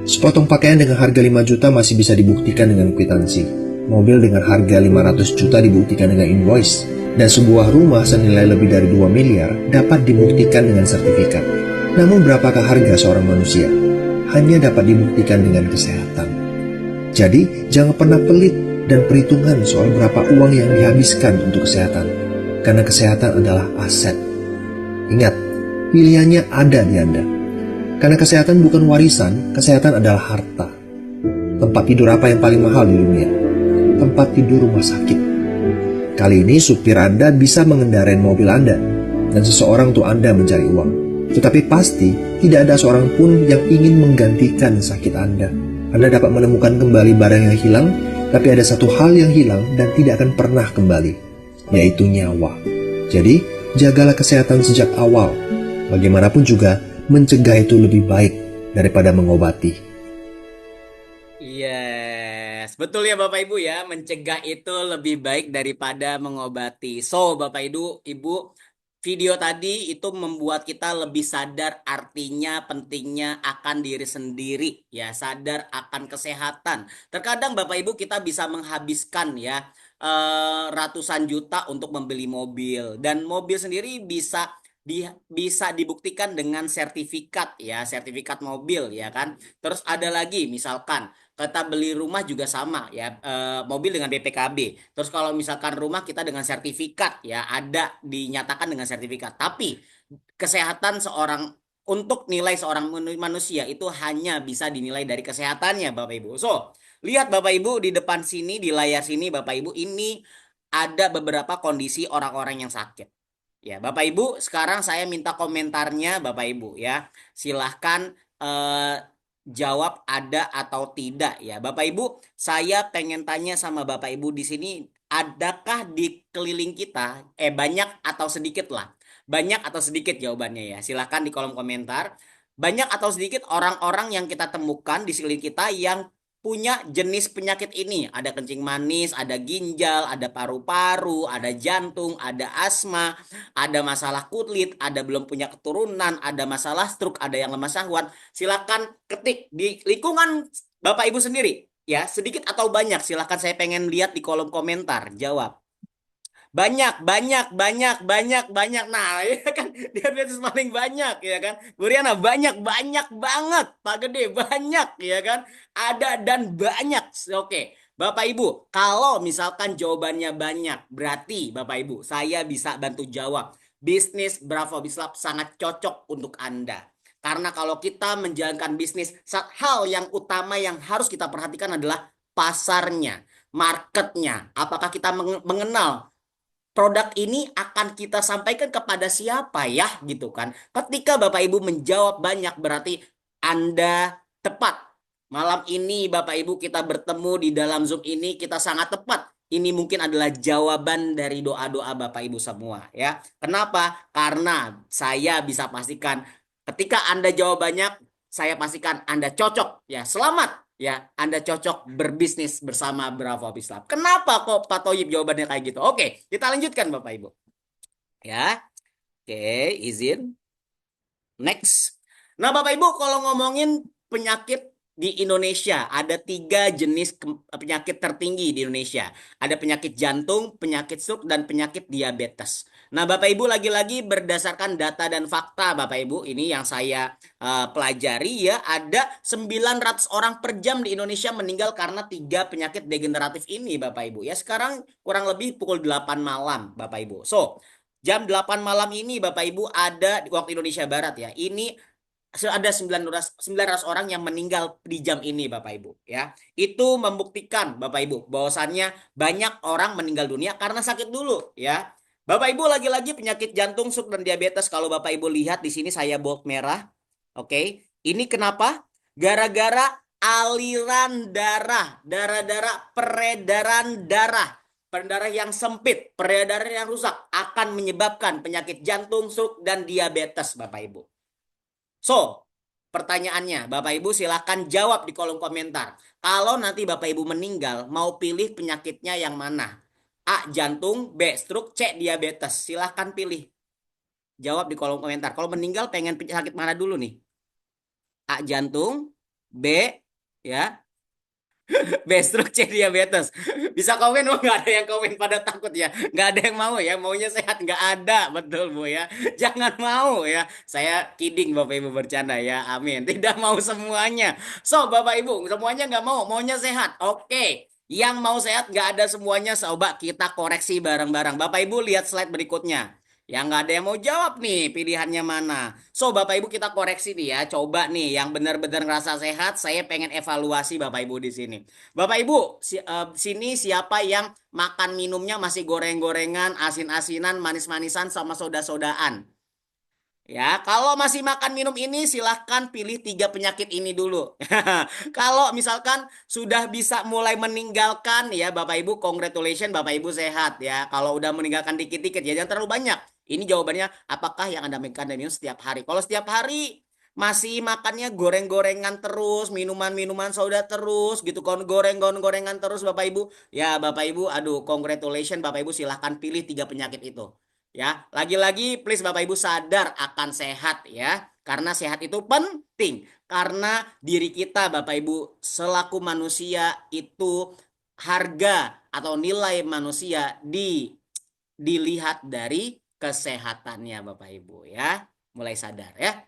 Sepotong pakaian dengan harga 5 juta masih bisa dibuktikan dengan kwitansi. Mobil dengan harga 500 juta dibuktikan dengan invoice. Dan sebuah rumah senilai lebih dari 2 miliar dapat dibuktikan dengan sertifikat. Namun berapakah harga seorang manusia? Hanya dapat dibuktikan dengan kesehatan. Jadi, jangan pernah pelit dan perhitungan soal berapa uang yang dihabiskan untuk kesehatan. Karena kesehatan adalah aset. Ingat, pilihannya ada di Anda. Karena kesehatan bukan warisan, kesehatan adalah harta. Tempat tidur apa yang paling mahal di dunia? Tempat tidur rumah sakit. Kali ini supir Anda bisa mengendarai mobil Anda, dan seseorang untuk Anda mencari uang. Tetapi pasti tidak ada seorang pun yang ingin menggantikan sakit Anda. Anda dapat menemukan kembali barang yang hilang, tapi ada satu hal yang hilang dan tidak akan pernah kembali, yaitu nyawa. Jadi, jagalah kesehatan sejak awal. Bagaimanapun juga, mencegah itu lebih baik daripada mengobati. Yes, betul ya Bapak Ibu ya, mencegah itu lebih baik daripada mengobati. So, Bapak Ibu, Ibu, video tadi itu membuat kita lebih sadar artinya pentingnya akan diri sendiri ya, sadar akan kesehatan. Terkadang Bapak Ibu kita bisa menghabiskan ya ratusan juta untuk membeli mobil dan mobil sendiri bisa dibuktikan dengan sertifikat ya, sertifikat mobil ya kan. Terus ada lagi misalkan kita beli rumah juga sama ya, mobil dengan BPKB. Terus kalau misalkan rumah kita dengan sertifikat ya, ada dinyatakan dengan sertifikat. Tapi kesehatan seorang untuk nilai seorang manusia itu hanya bisa dinilai dari kesehatannya Bapak Ibu. So, lihat Bapak Ibu di depan sini, di layar sini Bapak Ibu, ini ada beberapa kondisi orang-orang yang sakit. Ya, Bapak Ibu, sekarang saya minta komentarnya Bapak Ibu ya. Silahkan eh, jawab ada atau tidak ya. Bapak Ibu, saya pengen tanya sama Bapak Ibu di sini, adakah di keliling kita, banyak atau sedikit lah, banyak atau sedikit jawabannya ya. Silahkan di kolom komentar. Banyak atau sedikit orang-orang yang kita temukan di sekeliling kita yang punya jenis penyakit ini. Ada kencing manis, ada ginjal, ada paru-paru, ada jantung, ada asma, ada masalah kulit, ada belum punya keturunan, ada masalah stroke, ada yang lemah syahwat. Silakan ketik di lingkungan Bapak Ibu sendiri. Ya, sedikit atau banyak, silakan saya pengen lihat di kolom komentar. Jawab. Banyak, banyak, banyak, banyak, banyak. Nah, ya kan diabetes paling banyak ya kan. Bu Riana banyak, banyak banget. Pak Gede banyak ya kan. Ada dan banyak. Oke, Bapak Ibu, kalau misalkan jawabannya banyak, berarti Bapak Ibu, saya bisa bantu jawab. Bisnis Bravo Bislab sangat cocok untuk Anda. Karena kalau kita menjalankan bisnis, hal yang utama yang harus kita perhatikan adalah pasarnya, marketnya. Apakah kita mengenal produk ini akan kita sampaikan kepada siapa ya gitu kan. Ketika Bapak Ibu menjawab banyak berarti Anda tepat. Malam ini Bapak Ibu kita bertemu di dalam Zoom ini kita sangat tepat. Ini mungkin adalah jawaban dari doa-doa Bapak Ibu semua ya. Kenapa? Karena saya bisa pastikan ketika Anda jawab banyak, saya pastikan Anda cocok ya. Selamat ya, Anda cocok berbisnis bersama Bravo Bislab. Kenapa kok Pak Toyib jawabannya kayak gitu? Oke, kita lanjutkan Bapak Ibu. Ya, oke, izin. Next. Nah, Bapak Ibu, kalau ngomongin penyakit di Indonesia, ada tiga jenis penyakit tertinggi di Indonesia. Ada penyakit jantung, penyakit stroke, dan penyakit diabetes. Nah, Bapak Ibu, lagi-lagi berdasarkan data dan fakta, Bapak Ibu, ini yang saya pelajari ya, ada 900 orang per jam di Indonesia meninggal karena tiga penyakit degeneratif ini, Bapak Ibu. Ya, sekarang kurang lebih pukul 8 malam, Bapak Ibu. So, jam 8 malam ini Bapak Ibu ada di waktu Indonesia Barat ya. Ini ada 900 orang yang meninggal di jam ini Bapak Ibu ya. Itu membuktikan Bapak Ibu bahwasannya banyak orang meninggal dunia karena sakit dulu ya. Bapak Ibu lagi-lagi penyakit jantung, stroke dan diabetes kalau Bapak Ibu lihat di sini saya bold merah. Oke. Ini kenapa? Gara-gara aliran darah, darah-darah peredaran darah. Darah yang sempit, peredaran yang rusak akan menyebabkan penyakit jantung, stroke dan diabetes Bapak Ibu. So, pertanyaannya, Bapak Ibu silakan jawab di kolom komentar. Kalau nanti Bapak Ibu meninggal, mau pilih penyakitnya yang mana? A. Jantung, B. Stroke, C. Diabetes. Silahkan pilih. Jawab di kolom komentar. Kalau meninggal pengen penyakit mana dulu nih? A. Jantung, B. Ya, Bestro C diabetes. Bisa komen, oh nggak ada yang komen pada takut ya. Nggak ada yang mau ya, maunya sehat. Nggak ada, betul Bu ya. Jangan mau ya. Saya kidding Bapak Ibu bercanda ya, amin. Tidak mau semuanya. So Bapak Ibu, semuanya nggak mau, maunya sehat. Oke. Yang mau sehat nggak ada semuanya, coba kita koreksi bareng-bareng. Bapak Ibu lihat slide berikutnya. Yang nggak ada yang mau jawab nih, pilihannya mana? So, Bapak Ibu kita koreksi nih ya. Coba nih yang benar-benar ngerasa sehat, saya pengen evaluasi Bapak Ibu di sini. Bapak Ibu, sini siapa yang makan minumnya masih goreng-gorengan, asin-asinan, manis-manisan, sama soda-sodaan? Ya, kalau masih makan minum ini silahkan pilih tiga penyakit ini dulu. Kalau misalkan sudah bisa mulai meninggalkan ya Bapak Ibu, congratulations Bapak Ibu sehat ya. Kalau udah meninggalkan dikit-dikit ya jangan terlalu banyak. Ini jawabannya apakah yang Anda makan dan minum setiap hari? Kalau setiap hari masih makannya goreng-gorengan terus, minuman-minuman soda terus gitu, gorengan terus Bapak Ibu. Ya Bapak Ibu, aduh congratulations Bapak Ibu silahkan pilih tiga penyakit itu. Ya, lagi-lagi please Bapak Ibu sadar akan sehat ya. Karena sehat itu penting. Karena diri kita Bapak Ibu selaku manusia itu harga atau nilai manusia dilihat dari kesehatannya Bapak Ibu ya. Mulai sadar ya.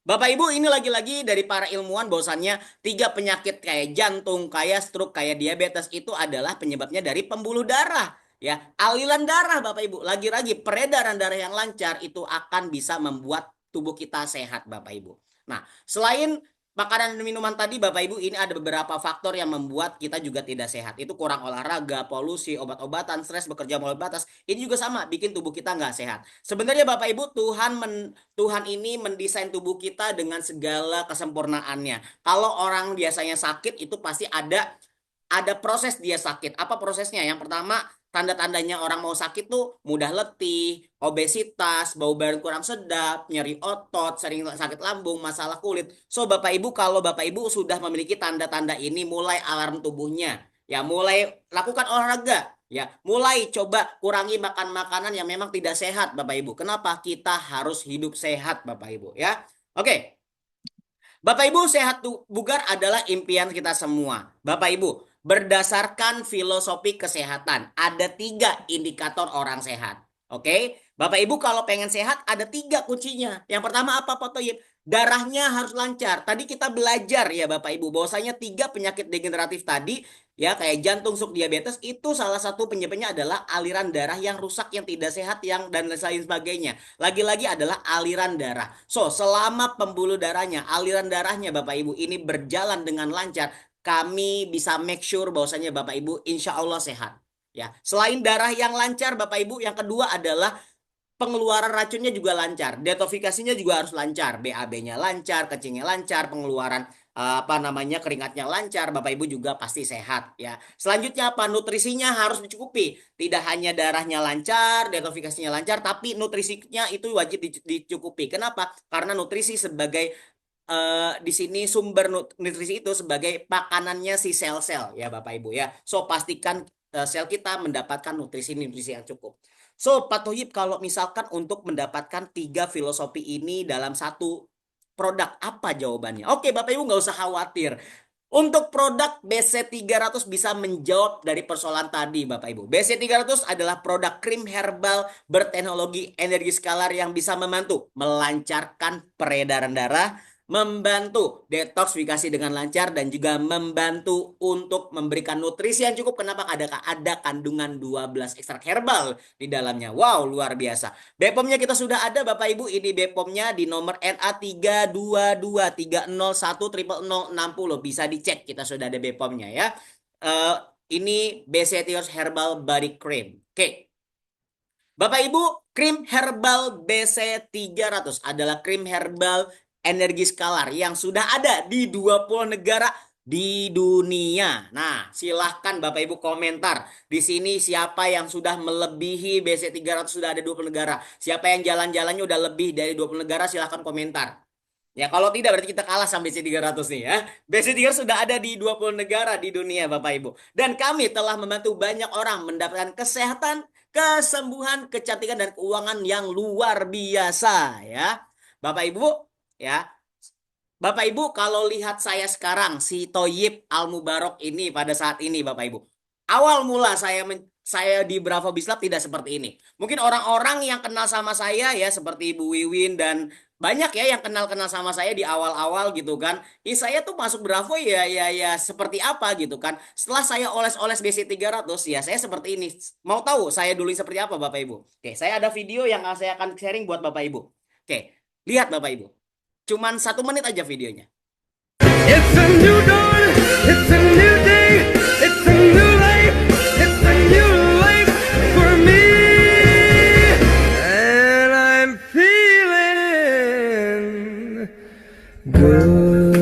Bapak Ibu ini lagi-lagi dari para ilmuwan bahwasannya tiga penyakit kayak jantung, kayak stroke, kayak diabetes itu adalah penyebabnya dari pembuluh darah. Ya, aliran darah Bapak Ibu. Lagi-lagi peredaran darah yang lancar itu akan bisa membuat tubuh kita sehat Bapak Ibu. Nah, selain makanan dan minuman tadi Bapak Ibu ini ada beberapa faktor yang membuat kita juga tidak sehat. Itu kurang olahraga, polusi, obat-obatan, stres, bekerja melampaui batas. Ini juga sama bikin tubuh kita nggak sehat. Sebenarnya Bapak Ibu Tuhan ini mendesain tubuh kita dengan segala kesempurnaannya. Kalau orang biasanya sakit itu pasti ada proses dia sakit. Apa prosesnya? Yang pertama, tanda-tandanya orang mau sakit tuh mudah letih, obesitas, bau badan kurang sedap, nyeri otot, sering sakit lambung, masalah kulit. So, Bapak Ibu, kalau Bapak Ibu sudah memiliki tanda-tanda ini, mulai alarm tubuhnya. Ya, mulai lakukan olahraga. Ya, mulai coba kurangi makan makanan yang memang tidak sehat, Bapak Ibu. Kenapa? Kita harus hidup sehat, Bapak Ibu. Ya, oke. Bapak Ibu, sehat bugar adalah impian kita semua. Bapak Ibu, berdasarkan filosofi kesehatan, ada tiga indikator orang sehat. Oke, Bapak Ibu kalau pengen sehat ada tiga kuncinya. Yang pertama apa Pak Toyib? Darahnya harus lancar. Tadi kita belajar ya Bapak Ibu, bahwasanya tiga penyakit degeneratif tadi ya kayak jantung, stroke, diabetes itu salah satu penyebabnya adalah aliran darah yang rusak, yang tidak sehat, yang dan lain sebagainya. Lagi-lagi adalah aliran darah. So, selama pembuluh darahnya, aliran darahnya Bapak Ibu ini berjalan dengan lancar, kami bisa make sure bahwasanya Bapak Ibu insya Allah sehat. Ya, selain darah yang lancar Bapak Ibu, yang kedua adalah pengeluaran racunnya juga lancar, detoksifikasinya juga harus lancar, BAB-nya lancar, kencingnya lancar, pengeluaran apa namanya keringatnya lancar, Bapak Ibu juga pasti sehat ya. Selanjutnya apa? Nutrisinya harus dicukupi. Tidak hanya darahnya lancar, detoksifikasinya lancar, tapi nutrisinya itu wajib dicukupi. Kenapa? Karena nutrisi sebagai di sini sumber nutrisi itu sebagai makanannya si sel-sel ya Bapak Ibu ya. So pastikan sel kita mendapatkan nutrisi-nutrisi yang cukup. So Pak Toyib kalau misalkan untuk mendapatkan tiga filosofi ini dalam satu produk. Apa jawabannya? Oke, Bapak Ibu nggak usah khawatir. Untuk produk BC300 bisa menjawab dari persoalan tadi, Bapak Ibu. BC300 adalah produk krim herbal berteknologi energi skalar yang bisa membantu melancarkan peredaran darah, membantu detoksifikasi dengan lancar, dan juga membantu untuk memberikan nutrisi yang cukup. Kenapa? Ada kandungan 12 ekstrak herbal di dalamnya. Wow, luar biasa. BPOM-nya kita sudah ada, Bapak Ibu. Ini BPOM-nya di nomor NA 322 301 060. Bisa dicek, kita sudah ada BPOM-nya ya. Eh, ini BC300 Herbal Body Cream. Oke. Bapak Ibu, krim herbal BC300 adalah krim herbal energi skalar yang sudah ada di 20 negara di dunia. Nah, silahkan Bapak Ibu komentar. Di sini siapa yang sudah melebihi BC300 sudah ada 20 negara. Siapa yang jalan-jalannya udah lebih dari 20 negara, silahkan komentar. Ya, kalau tidak berarti kita kalah sama BC300 nih ya. BC300 sudah ada di 20 negara di dunia, Bapak Ibu. Dan kami telah membantu banyak orang mendapatkan kesehatan, kesembuhan, kecantikan, dan keuangan yang luar biasa ya. Bapak Ibu, ya. Bapak Ibu, kalau lihat saya sekarang, si Toyib Al Mubarok ini pada saat ini, Bapak Ibu. Awal mula saya di Bravo Bislab tidak seperti ini. Mungkin orang-orang yang kenal sama saya ya seperti Ibu Wiwin dan banyak ya yang kenal-kenal sama saya di awal-awal gitu kan. Saya tuh masuk Bravo ya seperti apa gitu kan. Setelah saya oles-oles BC300 ya saya seperti ini. Mau tahu saya dulu seperti apa Bapak Ibu? Oke, saya ada video yang saya akan sharing buat Bapak Ibu. Oke, lihat Bapak Ibu. Cuman 1 menit aja videonya. It's a new dawn, it's a new day, it's a new life, it's a new life for me. And I'm feeling good.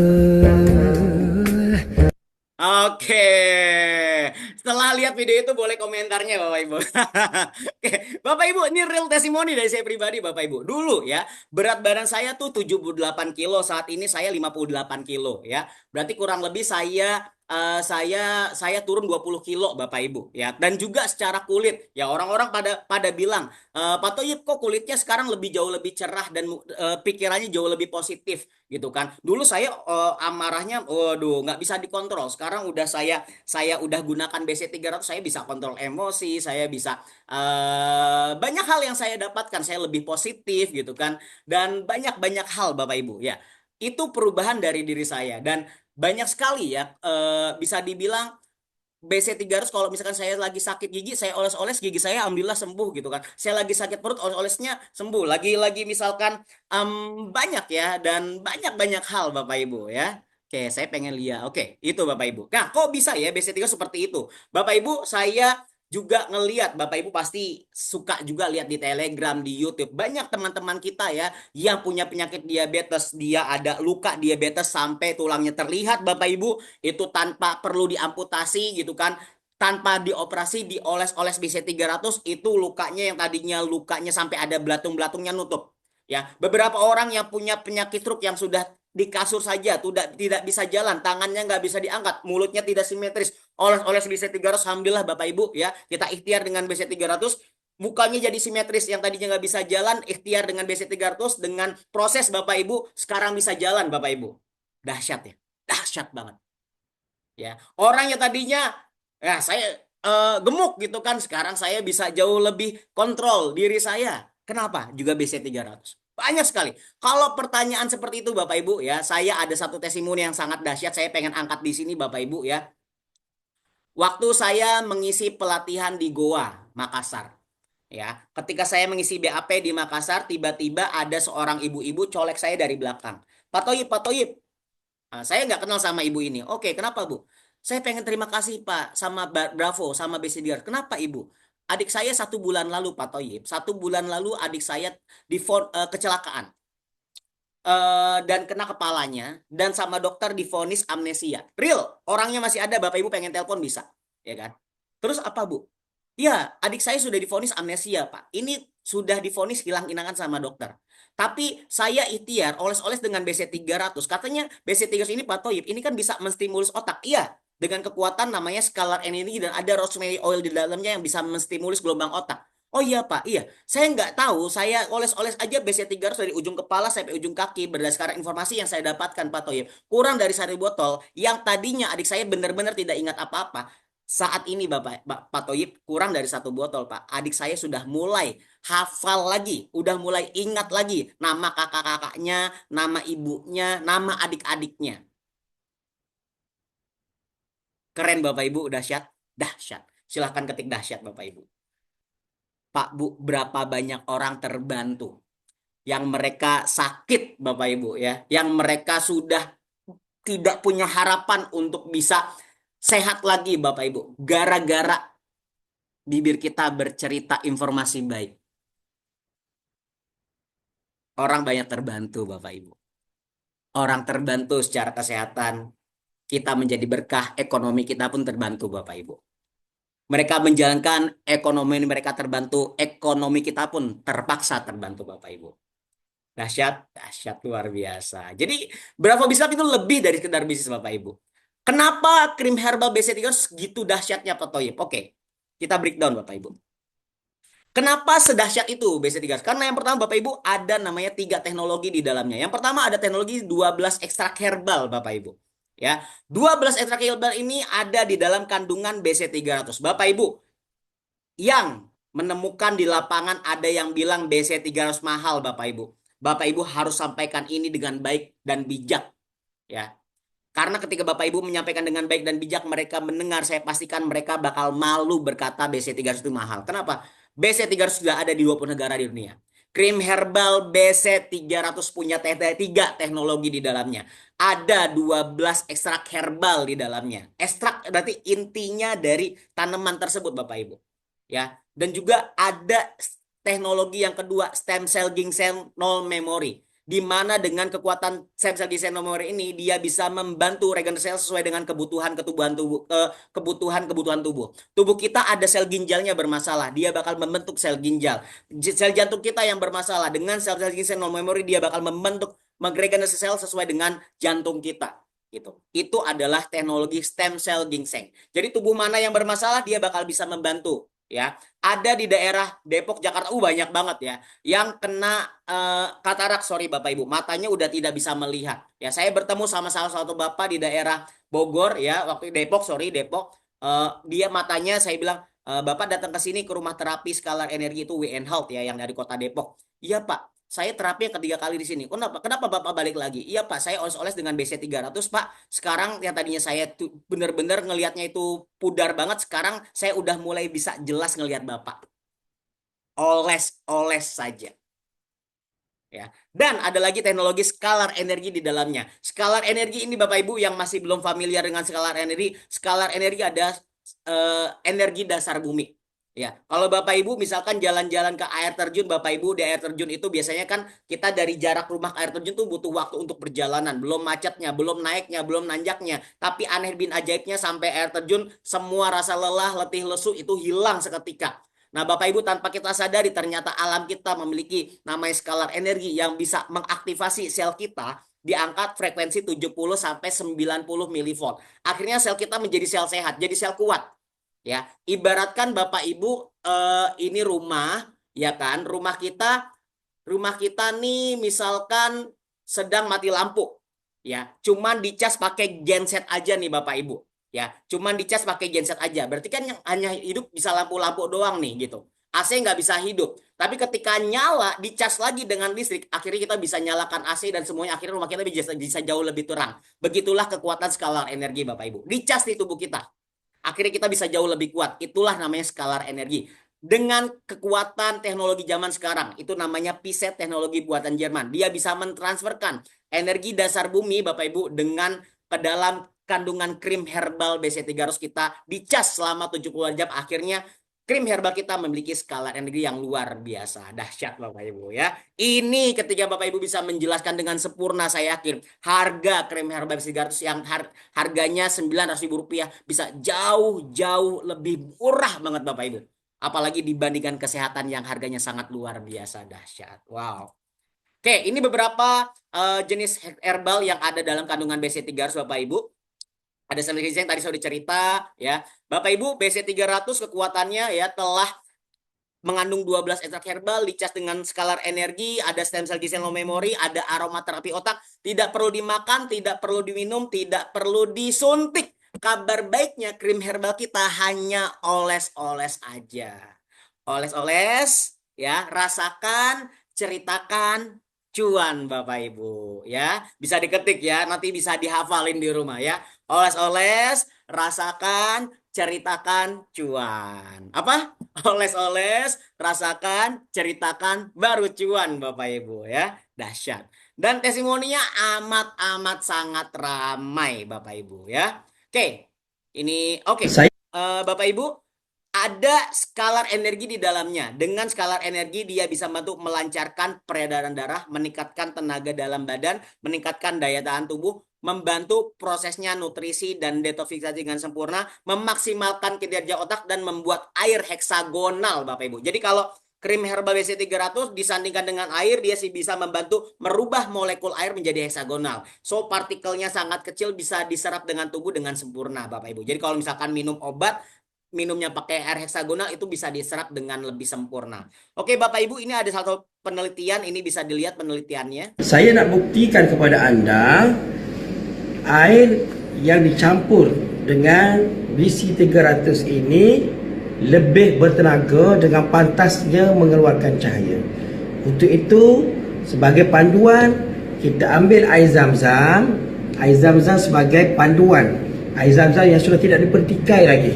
Oke, setelah lihat video itu boleh komentarnya Bapak Ibu. Oke, Bapak Ibu, ini real testimoni dari saya pribadi Bapak Ibu. Dulu ya, berat badan saya tuh 78 kilo, saat ini saya 58 kilo ya. Berarti kurang lebih saya turun 20 kilo Bapak Ibu ya. Dan juga secara kulit ya orang-orang pada bilang, Pak Toyib kok kulitnya sekarang jauh lebih cerah dan pikirannya jauh lebih positif gitu kan. Dulu saya amarahnya waduh nggak bisa dikontrol. Sekarang udah saya udah gunakan BC300, saya bisa kontrol emosi, saya bisa banyak hal yang saya dapatkan, saya lebih positif gitu kan. Dan banyak-banyak hal Bapak Ibu ya. Itu perubahan dari diri saya dan banyak sekali ya bisa dibilang BC300 kalau misalkan saya lagi sakit gigi, saya oles-oles gigi saya alhamdulillah sembuh gitu kan. Saya lagi sakit perut, oles-olesnya sembuh. Lagi-lagi misalkan banyak ya dan banyak-banyak hal Bapak Ibu ya. Oke, saya pengen lihat. Oke, itu Bapak Ibu. Nah, kok bisa ya BC3 seperti itu? Bapak Ibu, saya juga ngeliat, Bapak Ibu pasti suka juga lihat di Telegram, di YouTube. Banyak teman-teman kita ya yang punya penyakit diabetes, dia ada luka diabetes sampai tulangnya terlihat Bapak Ibu, itu tanpa perlu diamputasi gitu kan, tanpa dioperasi, dioles-oles BC300 itu lukanya yang tadinya lukanya sampai ada belatung-belatungnya nutup. Ya, beberapa orang yang punya penyakit stroke yang sudah di kasur saja tidak bisa jalan, tangannya nggak bisa diangkat, mulutnya tidak simetris, oles-oles BC300, alhamdulillah Bapak Ibu ya, kita ikhtiar dengan BC300, mukanya jadi simetris, yang tadinya nggak bisa jalan, ikhtiar dengan BC300, dengan proses Bapak Ibu, sekarang bisa jalan Bapak Ibu. Dahsyat ya, dahsyat banget. Ya, orang yang tadinya, ya saya gemuk gitu kan, sekarang saya bisa jauh lebih kontrol diri saya. Kenapa? Juga BC300. Banyak sekali. Kalau pertanyaan seperti itu Bapak Ibu ya, saya ada satu testimoni yang sangat dahsyat, saya pengen angkat di sini Bapak Ibu ya. Waktu saya mengisi pelatihan di Goa, Makassar. Ya, ketika saya mengisi BAP di Makassar, tiba-tiba ada seorang ibu-ibu colek saya dari belakang. Pak Toyib, Pak Toyib. Nah, saya nggak kenal sama ibu ini. Oke, kenapa Bu? Saya pengen terima kasih Pak sama Bravo, sama BCDR. Kenapa Ibu? Adik saya 1 bulan lalu Pak Toyib, 1 bulan lalu adik saya kecelakaan dan kena kepalanya dan sama dokter divonis amnesia. Real, orangnya masih ada. Bapak Ibu pengen telepon bisa, ya kan? Terus apa Bu? Ya, adik saya sudah divonis amnesia Pak. Ini sudah divonis hilang-inangan sama dokter. Tapi saya ikhtiar oles-oles dengan BC300. Katanya BC300 ini Pak Toyib, ini kan bisa menstimulus otak. Iya, dengan kekuatan namanya scalar energy dan ada rosemary oil di dalamnya yang bisa menstimulus gelombang otak. Oh iya Pak, iya. Saya nggak tahu, saya oles-oles aja BC300 dari ujung kepala sampai ujung kaki berdasarkan informasi yang saya dapatkan Pak Toyib. Kurang dari 1 botol, yang tadinya adik saya benar-benar tidak ingat apa-apa. Saat ini Pak Toyib kurang dari 1 botol Pak. Adik saya sudah mulai hafal lagi, udah mulai ingat lagi nama kakak-kakaknya, nama ibunya, nama adik-adiknya. Keren Bapak Ibu, dahsyat, dahsyat. Silahkan ketik dahsyat Bapak Ibu. Pak Bu, berapa banyak orang terbantu yang mereka sakit Bapak Ibu ya, yang mereka sudah tidak punya harapan untuk bisa sehat lagi Bapak Ibu, gara-gara bibir kita bercerita informasi baik. Orang banyak terbantu Bapak Ibu. Orang terbantu secara kesehatan, kita menjadi berkah, ekonomi kita pun terbantu Bapak Ibu. Mereka menjalankan ekonomi mereka terbantu, ekonomi kita pun terpaksa terbantu Bapak Ibu. Dahsyat, dahsyat luar biasa. Jadi Bravo Bismap itu lebih dari sekedar bisnis Bapak Ibu. Kenapa krim herbal BC3 segitu dahsyatnya Pak Toyib? Oke, kita breakdown Bapak Ibu. Kenapa sedahsyat itu BC3? Karena yang pertama Bapak Ibu ada namanya 3 teknologi di dalamnya. Yang pertama ada teknologi 12 ekstrak herbal Bapak Ibu. Ya, 12 ekstrak herbal ini ada di dalam kandungan BC300. Bapak Ibu, yang menemukan di lapangan ada yang bilang BC300 mahal Bapak Ibu. Bapak Ibu harus sampaikan ini dengan baik dan bijak ya. Karena ketika Bapak Ibu menyampaikan dengan baik dan bijak, mereka mendengar, saya pastikan mereka bakal malu berkata BC300 itu mahal. Kenapa? BC300 sudah ada di 20 negara di dunia. Krim herbal BC300 punya 3 teknologi di dalamnya. Ada 12 ekstrak herbal di dalamnya. Ekstrak berarti intinya dari tanaman tersebut Bapak Ibu. Ya, dan juga ada teknologi yang kedua, stem cell ginseng null memory, di mana dengan kekuatan stem cell ginseng null memory ini dia bisa membantu regenerasi sel sesuai dengan kebutuhan ketubuhan tubuh, kebutuhan tubuh. Tubuh kita ada sel ginjalnya bermasalah, dia bakal membentuk sel ginjal. Sel jantung kita yang bermasalah, dengan sel sel ginseng null memory dia bakal membentuk regenerasi sel sesuai dengan jantung kita gitu. Itu adalah teknologi stem cell ginseng. Jadi tubuh mana yang bermasalah dia bakal bisa membantu ya. Ada di daerah Depok, Jakarta, banyak banget ya yang kena katarak, sorry Bapak Ibu, matanya udah tidak bisa melihat. Ya, saya bertemu sama salah satu bapak di daerah Bogor ya, waktu Depok, sorry Depok. Dia matanya saya bilang, Bapak datang ke sini ke rumah terapi skalar energi itu WN Health ya yang dari Kota Depok. Iya Pak, saya terapi yang ketiga kali di sini. Kenapa? Kenapa Bapak balik lagi? Iya Pak, saya oles-oles dengan BC300 Pak. Sekarang yang tadinya saya tuh bener-bener ngelihatnya itu pudar banget. Sekarang saya udah mulai bisa jelas ngelihat Bapak. Oles-oles saja. Ya. Dan ada lagi teknologi skalar energi di dalamnya. Skalar energi ini Bapak Ibu yang masih belum familiar dengan skalar energi ada energi dasar bumi. Ya, kalau Bapak Ibu misalkan jalan-jalan ke air terjun, Bapak Ibu di air terjun itu biasanya kan kita dari jarak rumah ke air terjun tuh butuh waktu untuk perjalanan, belum macetnya, belum naiknya, belum nanjaknya. Tapi aneh bin ajaibnya sampai air terjun semua rasa lelah, letih, lesu itu hilang seketika. Nah, Bapak Ibu tanpa kita sadari ternyata alam kita memiliki namanya skalar energi yang bisa mengaktifasi sel kita di angka frekuensi 70 sampai 90 milivolt. Akhirnya sel kita menjadi sel sehat, jadi sel kuat. Ya, ibaratkan Bapak Ibu ini rumah, ya kan? Rumah kita nih misalkan sedang mati lampu. Ya, cuman dicas pakai genset aja nih Bapak Ibu. Ya, cuman dicas pakai genset aja. Berarti kan yang hanya hidup bisa lampu-lampu doang nih gitu. AC nggak bisa hidup. Tapi ketika nyala, dicas lagi dengan listrik, akhirnya kita bisa nyalakan AC dan semuanya akhirnya rumah kita bisa jauh lebih terang. Begitulah kekuatan skalar energi Bapak Ibu. Dicas di tubuh kita. Akhirnya kita bisa jauh lebih kuat. Itulah namanya skalar energi. Dengan kekuatan teknologi zaman sekarang, itu namanya PISET teknologi buatan Jerman. Dia bisa mentransferkan energi dasar bumi, Bapak Ibu, dengan ke dalam kandungan krim herbal BC300 kita dicas selama 70 jam. Akhirnya krim herbal kita memiliki skala energi yang luar biasa. Dahsyat Bapak Ibu ya. Ini ketika Bapak Ibu bisa menjelaskan dengan sempurna, saya yakin harga krim herbal BC300 yang harganya Rp900.000 bisa jauh-jauh lebih murah banget Bapak Ibu. Apalagi dibandingkan kesehatan yang harganya sangat luar biasa dahsyat. Wow. Oke, ini beberapa jenis herbal yang ada dalam kandungan BC300 Bapak Ibu. Ada sel ginseng tadi sudah dicerita ya. Bapak Ibu, BC300 kekuatannya ya telah mengandung 12 ekstrak herbal, dicas dengan skalar energi, ada stem cell Gisel memory, ada aromaterapi otak, tidak perlu dimakan, tidak perlu diminum, tidak perlu disuntik. Kabar baiknya krim herbal kita hanya oles-oles aja. Oles-oles ya, rasakan, ceritakan, cuan Bapak Ibu ya. Bisa diketik ya, nanti bisa dihafalin di rumah ya. Oles-oles, rasakan, ceritakan, cuan. Apa? Oles-oles, rasakan, ceritakan, baru cuan Bapak Ibu ya. Dahsyat. Dan testimoninya amat-amat sangat ramai Bapak Ibu ya. Oke, ini oke. Saya Bapak Ibu, ada skalar energi di dalamnya. Dengan skalar energi dia bisa membantu melancarkan peredaran darah, meningkatkan tenaga dalam badan, meningkatkan daya tahan tubuh, membantu prosesnya nutrisi dan detoksifikasi dengan sempurna, memaksimalkan kinerja otak dan membuat air heksagonal Bapak Ibu. Jadi kalau krim herbal BC300 disandingkan dengan air, dia sih bisa membantu merubah molekul air menjadi heksagonal. So partikelnya sangat kecil, bisa diserap dengan tubuh dengan sempurna Bapak Ibu. Jadi kalau misalkan minum obat, minumnya pakai air heksagonal itu bisa diserap dengan lebih sempurna. Oke Bapak Ibu, ini ada satu penelitian, ini bisa dilihat penelitiannya. saya nak buktikan kepada anda air yang dicampur dengan BC300 ini lebih bertenaga dengan pantasnya mengeluarkan cahaya. Untuk itu, sebagai panduan, kita ambil air zam-zam. Air zam-zam sebagai panduan. Air zam-zam yang sudah tidak dipertikai lagi.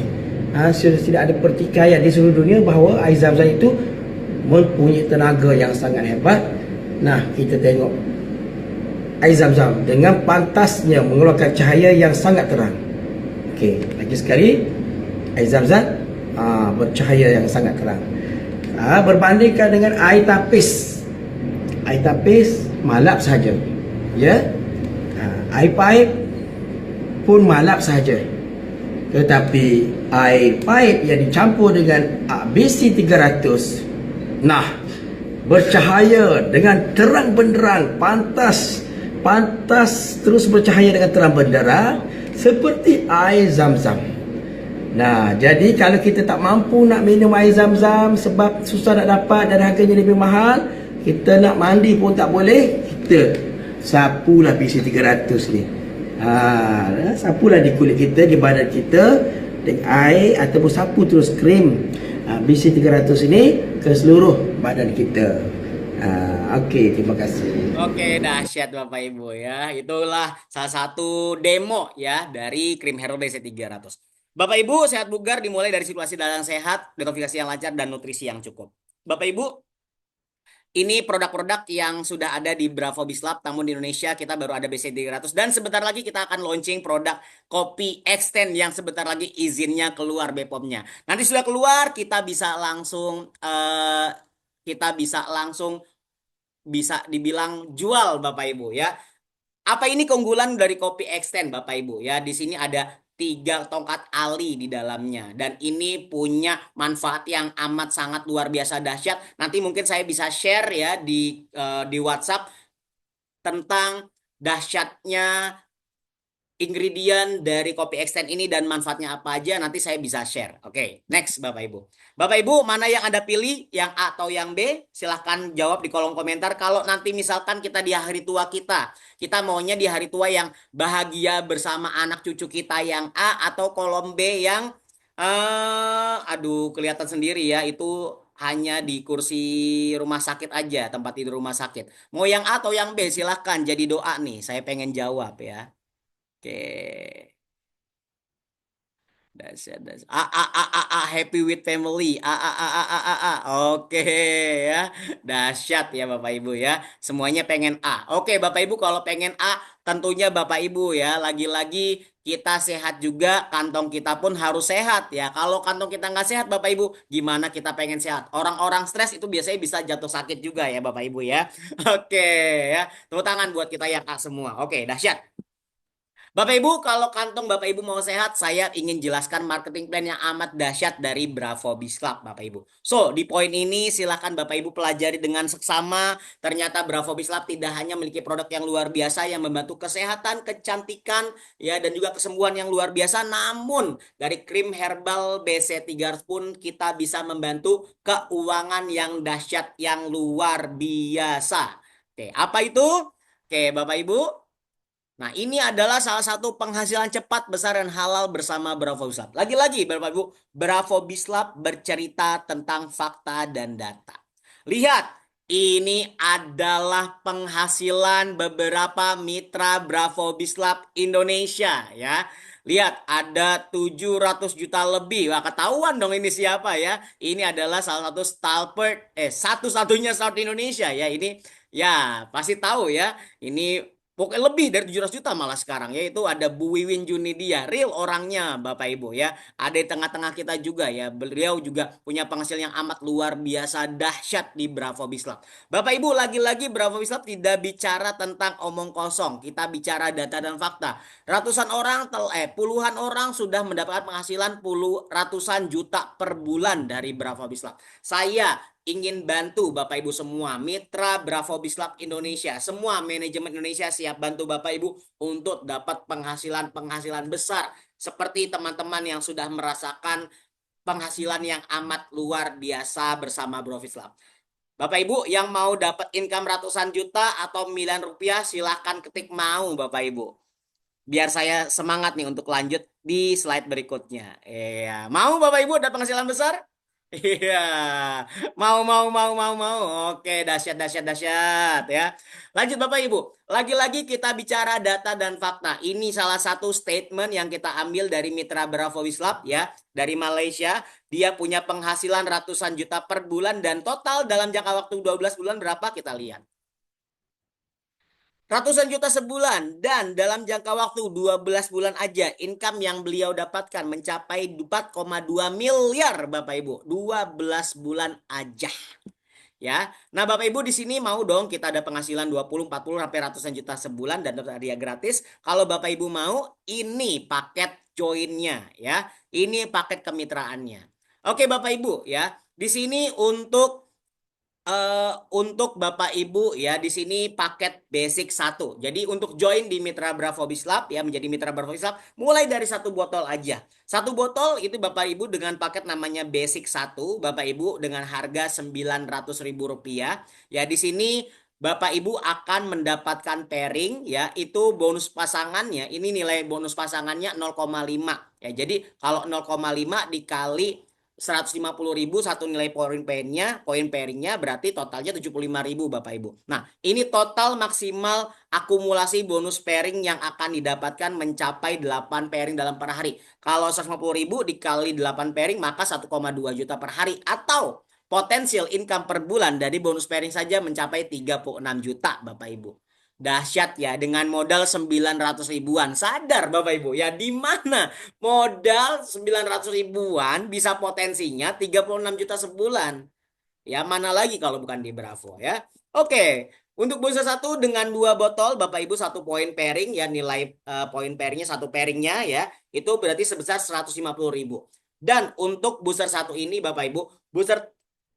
Sudah tidak ada pertikaian di seluruh dunia bahawa air zam-zam itu mempunyai tenaga yang sangat hebat. Nah, kita tengok air zam-zam dengan pantasnya mengeluarkan cahaya yang sangat terang. Okey, lagi sekali air zam-zam bercahaya yang sangat terang. Berbandingkan dengan air tapis. Air tapis malap saja. Ya. Air paip pun malap saja. Tetapi air paip yang dicampur dengan BC300, nah, bercahaya dengan terang benderang, pantas terus bercahaya dengan terang benderang seperti air zam-zam. Nah, jadi kalau kita tak mampu nak minum air zam-zam sebab susah nak dapat dan harganya lebih mahal, kita nak mandi pun tak boleh, kita sapulah BC300 ni. Sapulah di kulit kita, di badan kita dengan air ataupun sapu terus krim BC300 ini ke seluruh badan kita. Okey, terima kasih. Oke, dahsyat Bapak Ibu ya. Itulah salah satu demo ya dari krim herbal BC300. Bapak Ibu, sehat bugar dimulai dari situasi dalam sehat, detoksifikasi yang lancar, dan nutrisi yang cukup. Bapak Ibu, ini produk-produk yang sudah ada di Bravo Bislab, namun di Indonesia kita baru ada BC300. Dan sebentar lagi kita akan launching produk kopi extend yang sebentar lagi izinnya keluar BPOM-nya. Nanti sudah keluar, kita bisa langsung bisa dibilang jual Bapak Ibu ya. Apa ini keunggulan dari kopi extend Bapak Ibu ya? Di sini ada 3 tongkat ali di dalamnya dan ini punya manfaat yang amat sangat luar biasa dahsyat. Nanti mungkin saya bisa share ya di WhatsApp tentang dahsyatnya ingredient dari kopi extend ini dan manfaatnya apa aja nanti saya bisa share. Oke, next Bapak Ibu. Bapak Ibu, mana yang Anda pilih, yang A atau yang B? Silahkan jawab di kolom komentar. Kalau nanti misalkan kita di hari tua kita maunya di hari tua yang bahagia bersama anak cucu kita yang A atau kolom B yang aduh kelihatan sendiri ya, itu hanya di kursi rumah sakit aja, tempat tidur rumah sakit. Mau yang A atau yang B? Silahkan jadi doa nih. Saya pengen jawab ya. Oke. Dahsyat, dahsyat. Happy with family. Oke ya. Dahsyat ya Bapak Ibu ya. Semuanya pengen A. Oke Bapak Ibu, kalau pengen A tentunya Bapak Ibu ya. Lagi-lagi kita sehat juga, kantong kita pun harus sehat ya. Kalau kantong kita nggak sehat Bapak Ibu, gimana kita pengen sehat? Orang-orang stres itu biasanya bisa jatuh sakit juga ya Bapak Ibu ya. Oke ya. Tepuk tangan buat kita yang A semua. Oke, dahsyat. Bapak Ibu, kalau kantong Bapak Ibu mau sehat, saya ingin jelaskan marketing plan yang amat dahsyat dari Bravo Biz Club, Bapak Ibu. So, di poin ini silakan Bapak Ibu pelajari dengan seksama. Ternyata Bravo Biz Club tidak hanya memiliki produk yang luar biasa yang membantu kesehatan, kecantikan, ya dan juga kesembuhan yang luar biasa, namun dari krim herbal BC300 pun kita bisa membantu keuangan yang dahsyat yang luar biasa. Oke, apa itu? Oke, Bapak Ibu. Nah, ini adalah salah satu penghasilan cepat, besar, dan halal bersama Bravo Bislab. Lagi-lagi, Bapak Ibu, Bravo Bislab bercerita tentang fakta dan data. Lihat, ini adalah penghasilan beberapa mitra Bravo Bislab Indonesia, ya. Lihat, ada 700 juta lebih. Wah, ketahuan dong ini siapa ya. Ini adalah salah satu stalwart, satu-satunya stalwart Indonesia ya. Ini, ya, pasti tahu ya. Ini pokoknya lebih dari 700 juta malah sekarang, yaitu ada Bu Wiwin Junidia, real orangnya Bapak Ibu ya. Ada di tengah-tengah kita juga ya. Beliau juga punya penghasilan yang amat luar biasa dahsyat di Bravo Bislab. Bapak Ibu, lagi-lagi Bravo Bislab tidak bicara tentang omong kosong. Kita bicara data dan fakta. Puluhan orang sudah mendapatkan penghasilan ratusan juta per bulan dari Bravo Bislab. Saya ingin bantu Bapak Ibu semua, mitra Bravo Bislab Indonesia, semua manajemen Indonesia siap bantu Bapak Ibu untuk dapat penghasilan-penghasilan besar seperti teman-teman yang sudah merasakan penghasilan yang amat luar biasa bersama Bravo Bislab. Bapak Ibu yang mau dapat income ratusan juta atau miliaran rupiah silahkan ketik mau Bapak Ibu. Biar saya semangat nih untuk lanjut di slide berikutnya. Iya, mau Bapak Ibu dapat penghasilan besar? Iya, mau. Oke, dahsyat, dahsyat, dahsyat ya. Lanjut Bapak Ibu. Lagi-lagi kita bicara data dan fakta. Ini salah satu statement yang kita ambil dari Mitra Bravo Wislab ya, dari Malaysia. Dia punya penghasilan ratusan juta per bulan dan total dalam jangka waktu 12 bulan berapa kita lihat. Ratusan juta sebulan dan dalam jangka waktu 12 bulan aja income yang beliau dapatkan mencapai 4,2 miliar Bapak Ibu. 12 bulan aja. Ya. Nah, Bapak Ibu di sini mau dong kita ada penghasilan 20, 40 sampai ratusan juta sebulan dan dapat hadiah gratis. Kalau Bapak Ibu mau, ini paket joinnya ya. Ini paket kemitraannya. Oke, Bapak Ibu ya. Di sini untuk Bapak Ibu ya di sini paket basic 1. Jadi untuk join di Mitra Bravo Bislab ya menjadi Mitra Bravo Bislab mulai dari satu botol aja. Satu botol itu Bapak Ibu dengan paket namanya basic 1, Bapak Ibu dengan harga Rp900.000. Ya di sini Bapak Ibu akan mendapatkan pairing ya itu bonus pasangannya. Ini nilai bonus pasangannya 0,5 ya. Jadi kalau 0,5 dikali 150.000 satu nilai poin pairingnya berarti totalnya 75.000 Bapak Ibu. Nah, ini total maksimal akumulasi bonus pairing yang akan didapatkan mencapai 8 pairing dalam per hari. Kalau 150.000 dikali 8 pairing maka 1,2 juta per hari atau potensial income per bulan dari bonus pairing saja mencapai 36 juta Bapak Ibu. Dahsyat ya dengan modal 900 ribuan. Sadar Bapak Ibu ya di mana modal 900 ribuan bisa potensinya 36 juta sebulan. Ya mana lagi kalau bukan di Bravo ya. Oke, untuk booster satu dengan dua botol Bapak Ibu satu poin pairing ya nilai poin pairingnya satu pairingnya ya itu berarti sebesar 150.000. Dan untuk booster satu ini Bapak Ibu booster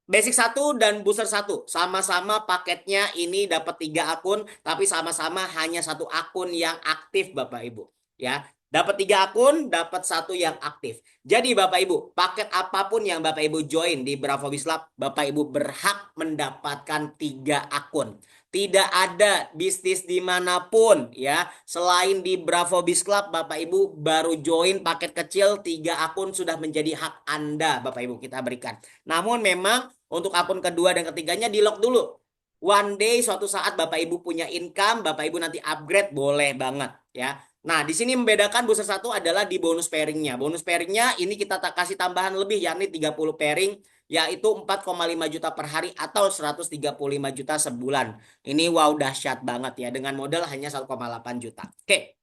basic 1 dan booster 1 sama-sama paketnya ini dapat 3 akun tapi sama-sama hanya satu akun yang aktif Bapak Ibu ya. Dapat 3 akun, dapat satu yang aktif. Jadi Bapak Ibu, paket apapun yang Bapak Ibu join di Bravo Bislab, Bapak Ibu berhak mendapatkan 3 akun. Tidak ada bisnis dimanapun ya selain di Bravo Biz Club Bapak Ibu baru join paket kecil 3 akun sudah menjadi hak Anda Bapak Ibu kita berikan. Namun memang untuk akun kedua dan ketiganya di lock dulu. One day suatu saat Bapak Ibu punya income, Bapak Ibu nanti upgrade boleh banget ya. Nah, di sini membedakan booster satu adalah di bonus pairingnya. Bonus pairingnya ini kita tak kasih tambahan lebih yakni 30 pairing yaitu 4,5 juta per hari atau 135 juta sebulan. Ini wow dahsyat banget ya dengan modal hanya 1,8 juta. Oke.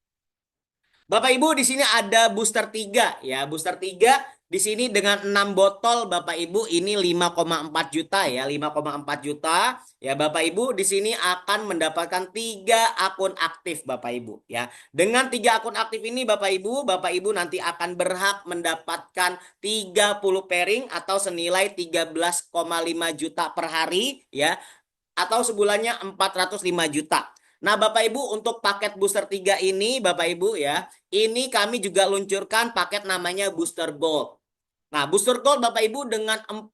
Bapak Ibu di sini ada booster 3 ya. Booster 3 Di sini dengan 6 botol Bapak Ibu ini 5,4 juta ya, 5,4 juta. Ya Bapak Ibu di sini akan mendapatkan 3 akun aktif Bapak Ibu ya. Dengan 3 akun aktif ini Bapak Ibu nanti akan berhak mendapatkan 30 pairing atau senilai 13,5 juta per hari ya, atau sebulannya 405 juta. Nah, Bapak Ibu untuk paket booster 3 ini Bapak Ibu ya, ini kami juga luncurkan paket namanya Booster Gold. Nah, Booster Gold Bapak Ibu dengan 4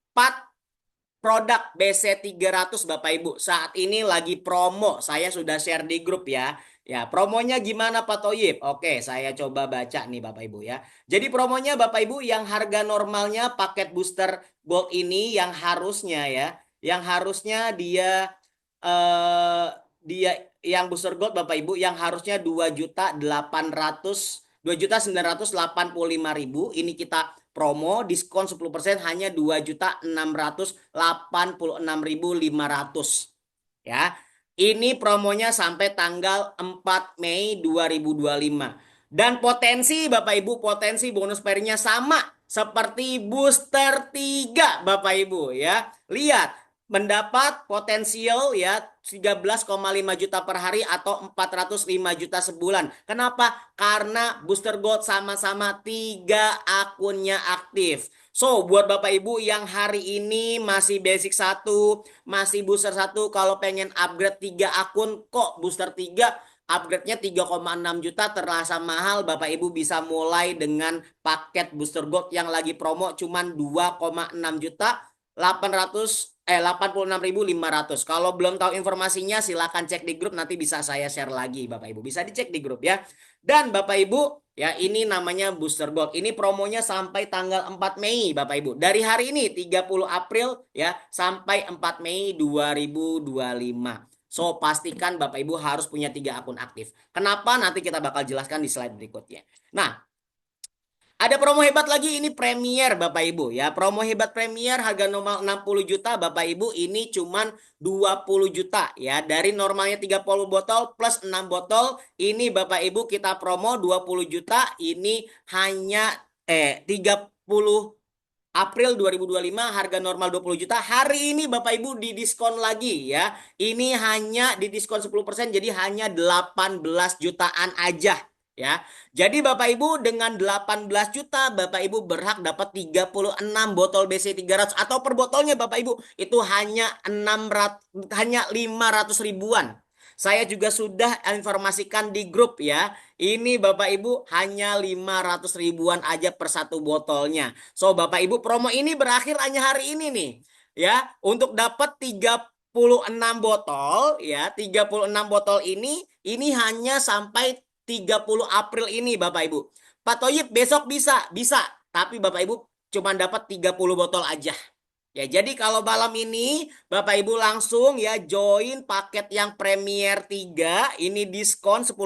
produk BC300 Bapak Ibu. Saat ini lagi promo. Saya sudah share di grup ya. Ya, promonya gimana Pak Toyib? Oke, saya coba baca nih Bapak Ibu ya. Jadi promonya Bapak Ibu yang harga normalnya paket Booster Gold ini yang harusnya eh dia yang Booster Gold Bapak Ibu yang harusnya 2.985.000 ini kita promo diskon 10% hanya 2.686.500 ya. Ini promonya sampai tanggal 4 Mei 2025. Dan potensi Bapak Ibu, potensi bonus pairnya sama seperti booster 3 Bapak Ibu ya. Lihat, mendapat potensial ya 13,5 juta per hari atau 405 juta sebulan. Kenapa? Karena Booster Gold sama-sama 3 akunnya aktif. So, buat Bapak Ibu yang hari ini masih basic 1, masih booster 1, kalau pengen upgrade 3 akun, kok booster 3 upgrade-nya 3,6 juta terasa mahal. Bapak Ibu bisa mulai dengan paket Booster Gold yang lagi promo cuman 2,6 juta 86.500. Kalau belum tahu informasinya silakan cek di grup, nanti bisa saya share lagi Bapak Ibu. Bisa dicek di grup ya. Dan Bapak Ibu ya, ini namanya Booster Gold. Ini promonya sampai tanggal 4 Mei Bapak Ibu. Dari hari ini 30 April ya sampai 4 Mei 2025. So pastikan Bapak Ibu harus punya 3 akun aktif. Kenapa? Nanti kita bakal jelaskan di slide berikutnya. Nah, ada promo hebat lagi, ini Premier Bapak Ibu ya. Promo hebat Premier harga normal 60 juta Bapak Ibu, ini cuman 20 juta ya. Dari normalnya 30 botol plus 6 botol, ini Bapak Ibu kita promo 20 juta, ini hanya 30 April 2025 harga normal 20 juta. Hari ini Bapak Ibu didiskon lagi ya. Ini hanya didiskon 10% jadi hanya 18 jutaan aja ya. Jadi Bapak Ibu dengan 18 juta Bapak Ibu berhak dapat 36 botol BC300 atau per botolnya Bapak Ibu itu hanya 500 ribuan. Saya juga sudah informasikan di grup ya. Ini Bapak Ibu hanya 500 ribuan aja per satu botolnya. So Bapak Ibu promo ini berakhir hanya hari ini nih. Ya, untuk dapat 36 botol ya, 36 botol ini hanya sampai 30 April ini Bapak Ibu. Pak Toyib besok bisa. Tapi Bapak Ibu cuma dapat 30 botol aja. Ya, jadi kalau malam ini Bapak Ibu langsung ya join paket yang Premier 3, ini diskon 10%.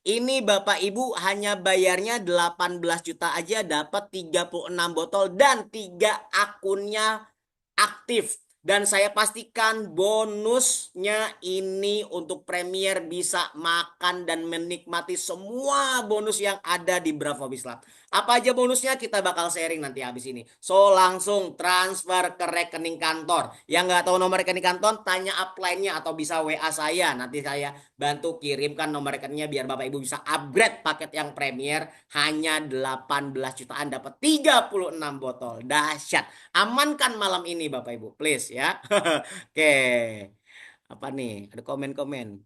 Ini Bapak Ibu hanya bayarnya 18 juta aja dapat 36 botol dan 3 akunnya aktif. Dan saya pastikan bonusnya ini untuk Premier bisa makan dan menikmati semua bonus yang ada di Bravo Bislab. Apa aja bonusnya kita bakal sharing nanti habis ini. So langsung transfer ke rekening kantor. Yang nggak tahu nomor rekening kantor tanya upline-nya atau bisa WA saya. Nanti saya bantu kirimkan nomor rekeningnya biar Bapak Ibu bisa upgrade paket yang Premier. Hanya 18 jutaan dapat 36 botol. Dahsyat. Amankan malam ini Bapak Ibu, please ya. Oke. Apa nih? Ada komen-komen.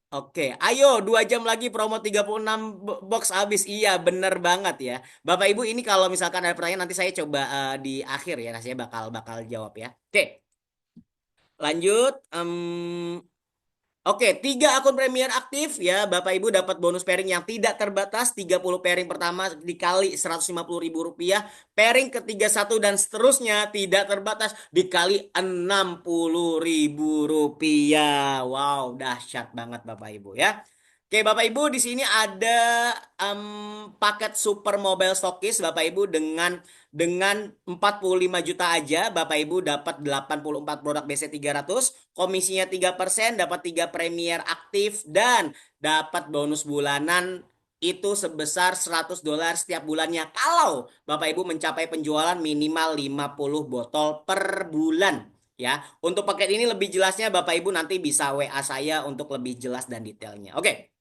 Oke, ayo 2 jam lagi promo 36 box habis. Iya, bener banget ya. Bapak Ibu ini kalau misalkan ada pertanyaan nanti saya coba di akhir ya, saya bakal jawab ya. Oke, lanjut. Oke, 3 akun Premier aktif ya. Bapak Ibu dapat bonus pairing yang tidak terbatas. 30 pairing pertama dikali 150 ribu rupiah. Pairing ketiga satu dan seterusnya tidak terbatas dikali 60 ribu rupiah. Wow, dahsyat banget Bapak Ibu ya. Oke, Bapak Ibu di sini ada paket Super Mobile Stokis Bapak Ibu dengan 45 juta aja Bapak Ibu dapat 84 produk BC300, komisinya 3%, dapat 3 Premier aktif dan dapat bonus bulanan itu sebesar $100 setiap bulannya kalau Bapak Ibu mencapai penjualan minimal 50 botol per bulan. Ya, untuk paket ini lebih jelasnya Bapak Ibu nanti bisa WA saya untuk lebih jelas dan detailnya. Oke.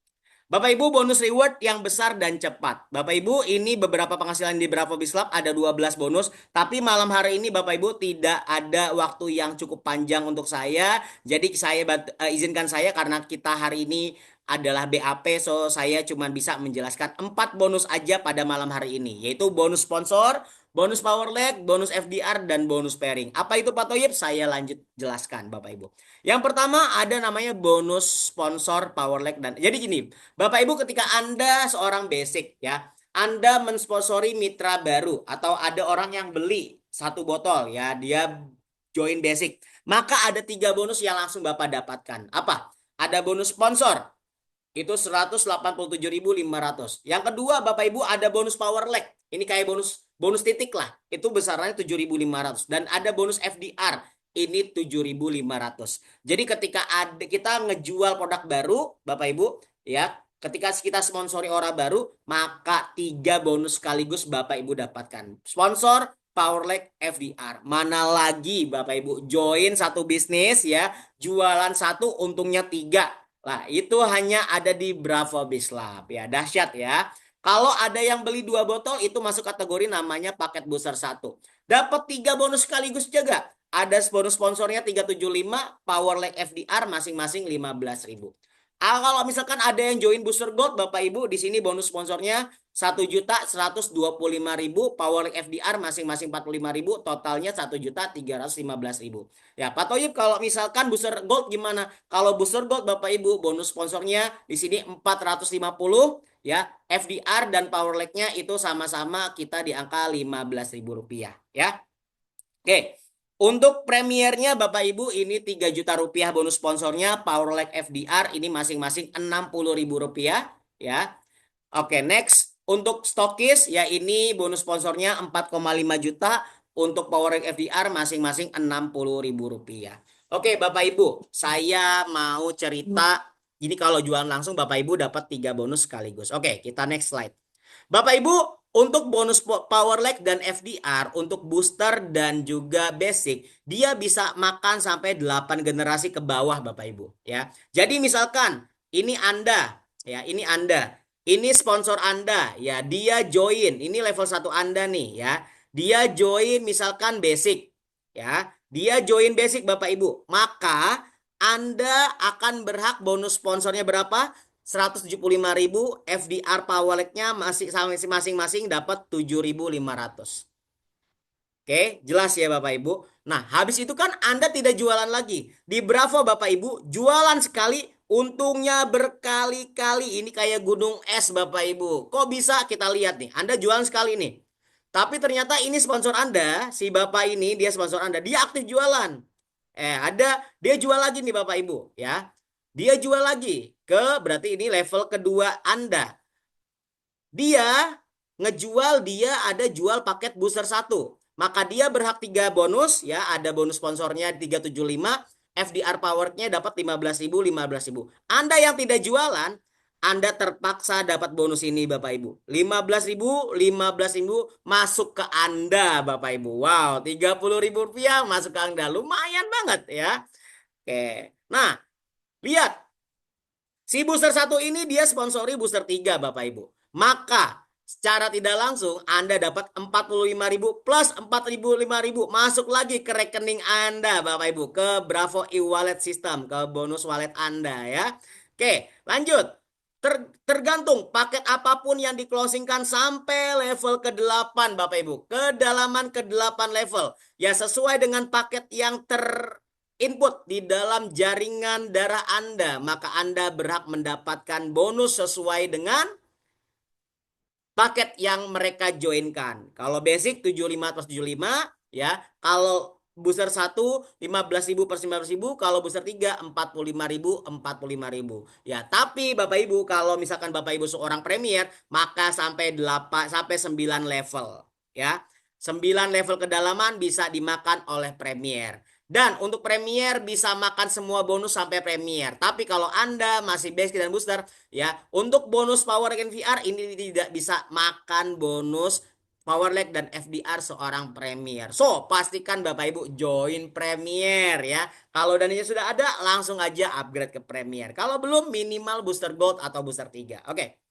Bapak Ibu, bonus reward yang besar dan cepat. Bapak Ibu, ini beberapa penghasilan di Bravo Biz Lab ada 12 bonus, tapi malam hari ini Bapak Ibu tidak ada waktu yang cukup panjang untuk saya. Jadi saya izinkan saya karena kita hari ini adalah BAP, so saya cuma bisa menjelaskan 4 bonus aja pada malam hari ini, yaitu bonus sponsor, bonus power leg, bonus FDR, dan bonus pairing. Apa itu Pak Toyib? Saya lanjut jelaskan Bapak Ibu. Yang pertama ada namanya bonus sponsor power leg dan jadi gini, Bapak Ibu ketika Anda seorang basic ya, Anda mensponsori mitra baru atau ada orang yang beli satu botol ya, dia join basic, maka ada 3 bonus yang langsung Bapak dapatkan. Apa? Ada bonus sponsor, itu 187.500. Yang kedua, Bapak Ibu ada bonus power leg. Ini kayak bonus bonus titik lah. Itu besarannya 7.500 dan ada bonus FDR. Ini 7.500. Jadi ketika ada kita ngejual produk baru, Bapak Ibu, ya, ketika kita sponsori orang baru, maka 3 bonus sekaligus Bapak Ibu dapatkan. Sponsor, power leg, FDR. Mana lagi Bapak Ibu join satu bisnis ya, jualan satu untungnya 3. Lah, itu hanya ada di Bravo Biz Lab ya. Dahsyat ya. Kalau ada yang beli 2 botol itu masuk kategori namanya paket booster 1. Dapat 3 bonus sekaligus juga. Ada bonus sponsornya 375, Power Leg FDR masing-masing 15.000. Kalau misalkan ada yang join Booster Gold, Bapak Ibu, di sini bonus sponsornya 1.125.000, Power Leg FDR masing-masing 45.000, totalnya 1.315.000. Ya, Pak Toyib, kalau misalkan Booster Gold gimana? Kalau Booster Gold Bapak Ibu, bonus sponsornya di sini 450 ya, FDR dan Power Leg-nya itu sama-sama kita di angka Rp15.000 ya. Oke. Untuk premiernya Bapak Ibu ini 3 juta rupiah bonus sponsornya, Power Leg FDR ini masing-masing Rp60.000 ya. Oke, next untuk stokis ya ini bonus sponsornya 4,5 juta, untuk Power Leg FDR masing-masing Rp60.000. Oke, Bapak Ibu, saya mau cerita ini kalau jualan langsung Bapak Ibu dapat 3 bonus sekaligus. Oke, kita next slide. Bapak Ibu, untuk bonus power leg dan FDR, untuk booster dan juga basic, dia bisa makan sampai 8 generasi ke bawah Bapak Ibu ya. Jadi misalkan ini Anda ya, ini Anda. Ini sponsor Anda ya, dia join. Ini level 1 Anda nih ya. Dia join misalkan basic ya. Dia join basic Bapak Ibu. Maka Anda akan berhak bonus sponsornya berapa? 175.000, FDR power leg-nya masing-masing dapat 7.500. Oke, jelas ya Bapak Ibu. Nah, habis itu kan Anda tidak jualan lagi. Di Bravo Bapak Ibu, jualan sekali, untungnya berkali-kali. Ini kayak gunung es Bapak Ibu. Kok bisa? Kita lihat nih. Anda jualan sekali nih. Tapi ternyata ini sponsor Anda, si Bapak ini, dia sponsor Anda. Dia aktif jualan. Dia jual lagi nih Bapak Ibu ya. Dia jual lagi berarti ini level kedua Anda. Dia ada jual paket booster 1. Maka dia berhak 3 bonus ya, ada bonus sponsornya 375, FDR powernya dapat 15.000. Anda yang tidak jualan, Anda terpaksa dapat bonus ini Bapak Ibu. 15.000 masuk ke Anda Bapak Ibu. Wow, Rp30.000 masuk ke Anda. Lumayan banget ya. Oke. Nah, lihat. Si booster 1 ini dia sponsori booster 3 Bapak Ibu. Maka secara tidak langsung Anda dapat 45.000 plus 45.000 masuk lagi ke rekening Anda Bapak Ibu, ke Bravo e-wallet system, ke bonus wallet Anda ya. Oke, lanjut. Tergantung paket apapun yang di-closingkan sampai level ke-8 Bapak Ibu. Kedalaman ke-8 level. Ya sesuai dengan paket yang input di dalam jaringan darah Anda, maka Anda berhak mendapatkan bonus sesuai dengan paket yang mereka joinkan. Kalau basic 75 plus 75 ya. Kalau booster 1 15.000 per 15.000, kalau booster 3 45.000 ya. Tapi Bapak Ibu kalau misalkan Bapak Ibu seorang premier, maka sampai 9 level ya. 9 level kedalaman bisa dimakan oleh premier. Dan untuk Premier bisa makan semua bonus sampai Premier. Tapi kalau Anda masih basic dan booster, ya untuk bonus Power Rank VR ini tidak bisa makan bonus Power Leg dan FDR seorang Premier. So, pastikan Bapak Ibu join Premier ya. Kalau dananya sudah ada, langsung aja upgrade ke Premier. Kalau belum, minimal booster Gold atau booster 3. Oke.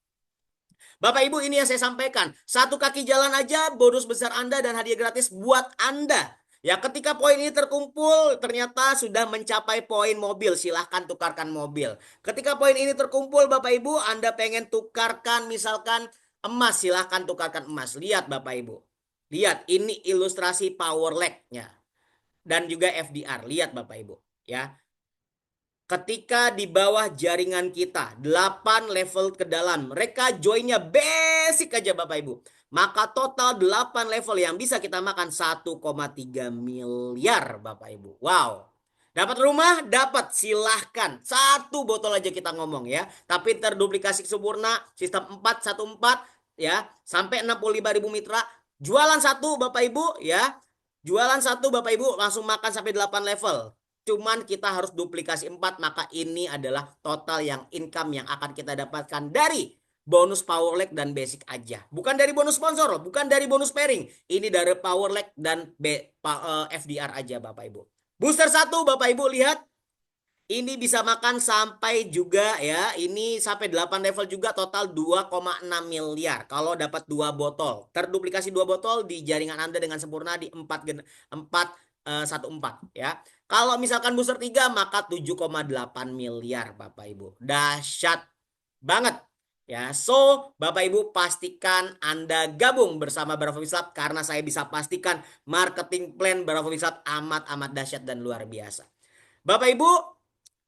Bapak Ibu, ini yang saya sampaikan. Satu kaki jalan aja bonus besar Anda dan hadiah gratis buat Anda. Ya, ketika poin ini terkumpul, ternyata sudah mencapai poin mobil. Silahkan tukarkan mobil. Ketika poin ini terkumpul, Bapak Ibu, Anda pengen tukarkan misalkan emas, silahkan tukarkan emas. Lihat Bapak Ibu. Lihat, ini ilustrasi power leg-nya. Dan juga FDR. Lihat Bapak Ibu. Ya, ketika di bawah jaringan kita 8 level ke dalam, mereka joinnya basic aja Bapak Ibu, maka total 8 level yang bisa kita makan 1,3 miliar Bapak Ibu. Wow. Dapat rumah? Dapat, silahkan. Satu botol aja kita ngomong ya. Tapi terduplikasi sempurna, sistem 414 ya, sampai 65.000 mitra. Jualan satu Bapak Ibu ya. Jualan satu Bapak Ibu langsung makan sampai 8 level. Cuman kita harus duplikasi 4, maka ini adalah total yang income yang akan kita dapatkan dari bonus power leg dan basic aja. Bukan dari bonus sponsor, bukan dari bonus pairing. Ini dari power leg dan FDR aja Bapak Ibu. Booster 1 Bapak Ibu lihat. Ini bisa makan sampai juga ya. Ini sampai 8 level juga, total 2,6 miliar. Kalau dapat 2 botol. Terduplikasi 2 botol di jaringan Anda dengan sempurna di 414 ya. Kalau misalkan booster 3 maka 7,8 miliar Bapak Ibu. Dahsyat banget. Ya, so Bapak Ibu pastikan Anda gabung bersama Bravo Lab karena saya bisa pastikan marketing plan Bravo Lab amat-amat dahsyat dan luar biasa. Bapak Ibu,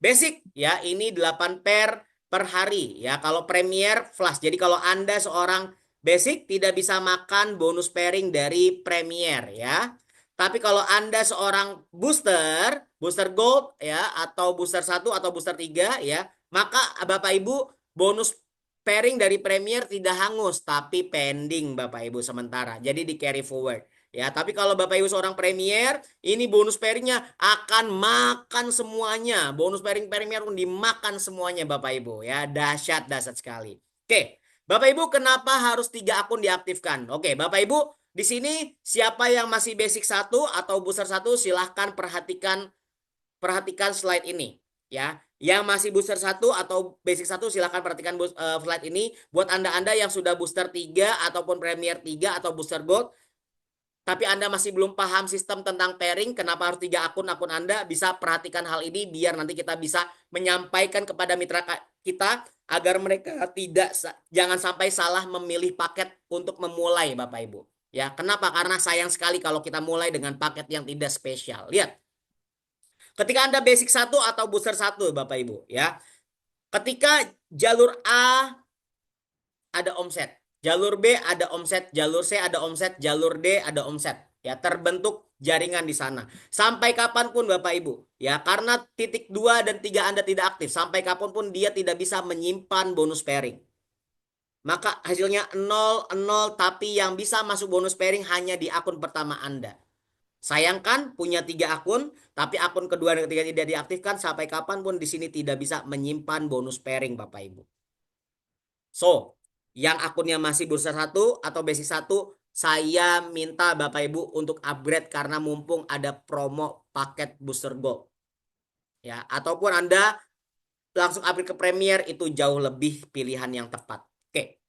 basic ya, ini 8 pair per hari ya. Kalau Premier flash. Jadi kalau Anda seorang basic tidak bisa makan bonus pairing dari Premier ya. Tapi kalau Anda seorang booster, booster gold ya, atau booster 1 atau booster 3 ya, maka Bapak Ibu bonus pairing dari Premier tidak hangus tapi pending Bapak Ibu sementara. Jadi di carry forward. Ya, tapi kalau Bapak Ibu seorang Premier, ini bonus pairingnya akan makan semuanya. Bonus pairing Premier pun dimakan semuanya Bapak Ibu ya. Dahsyat, dahsyat sekali. Oke, Bapak Ibu kenapa harus 3 akun diaktifkan? Oke, Bapak Ibu di sini siapa yang masih basic 1 atau booster 1 silahkan perhatikan slide ini ya. Yang masih booster 1 atau basic 1 silahkan perhatikan slide ini. Buat Anda-Anda yang sudah booster 3 ataupun Premier 3 atau booster gold, tapi Anda masih belum paham sistem tentang pairing, kenapa harus 3 akun Anda, bisa perhatikan hal ini biar nanti kita bisa menyampaikan kepada mitra kita agar mereka jangan sampai salah memilih paket untuk memulai Bapak Ibu. Ya, kenapa? Karena sayang sekali kalau kita mulai dengan paket yang tidak spesial. Lihat. Ketika Anda basic 1 atau booster 1 Bapak Ibu, ya. Ketika jalur A ada omset. Jalur B ada omset, jalur C ada omset, jalur D ada omset. Ya, terbentuk jaringan di sana. Sampai kapanpun Bapak Ibu, ya, karena titik 2 dan 3 Anda tidak aktif, sampai kapanpun dia tidak bisa menyimpan bonus pairing. Maka hasilnya 0, 0, tapi yang bisa masuk bonus pairing hanya di akun pertama Anda. Sayangkan punya 3 akun, tapi akun kedua dan ketiga tidak diaktifkan, sampai kapanpun di sini tidak bisa menyimpan bonus pairing Bapak Ibu. So, yang akunnya masih booster 1 atau basic 1, saya minta Bapak Ibu untuk upgrade karena mumpung ada promo paket booster gold. Ya, ataupun Anda langsung upgrade ke Premier, itu jauh lebih pilihan yang tepat. Oke.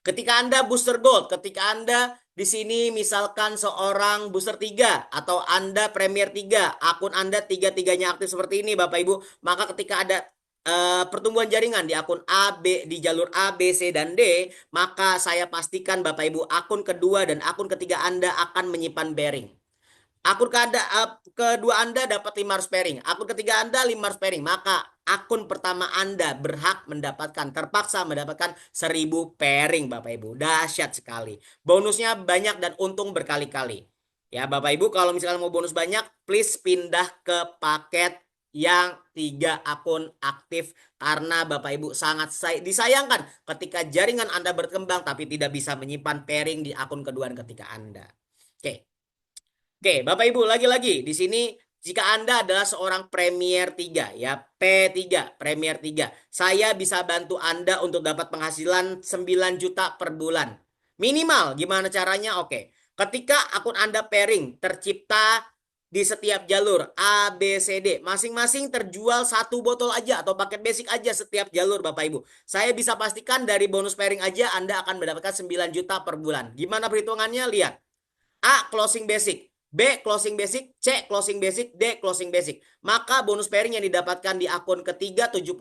Ketika Anda booster gold, ketika Anda di sini misalkan seorang booster 3 atau Anda Premier 3, akun Anda 3-3-nya aktif seperti ini Bapak Ibu, maka ketika ada pertumbuhan jaringan di akun A, B, di jalur A, B, C, dan D, maka saya pastikan Bapak Ibu akun kedua dan akun ketiga Anda akan menyimpan bearing. Akun kedua Anda dapat 500 pairing, akun ketiga Anda 500 pairing, maka akun pertama Anda terpaksa mendapatkan 1000 pairing Bapak Ibu. Dahsyat sekali. Bonusnya banyak dan untung berkali-kali. Ya Bapak Ibu, kalau misalkan mau bonus banyak, please pindah ke paket yang 3 akun aktif karena Bapak Ibu sangat disayangkan ketika jaringan Anda berkembang tapi tidak bisa menyimpan pairing di akun kedua dan ketiga Anda. Oke. Oke, Bapak Ibu lagi-lagi di sini Jika Anda adalah seorang Premier 3 ya, P3, Premier 3, saya bisa bantu Anda untuk dapat penghasilan 9 juta per bulan. Minimal, gimana caranya? Oke. Ketika akun Anda pairing, tercipta di setiap jalur A, B, C, D. Masing-masing terjual satu botol aja atau paket basic aja setiap jalur Bapak Ibu. Saya bisa pastikan dari bonus pairing aja Anda akan mendapatkan 9 juta per bulan. Gimana perhitungannya? Lihat. A. Closing basic. B. Closing basic. C. Closing basic. D. Closing basic. Maka bonus pairing yang didapatkan di akun ketiga 75.000.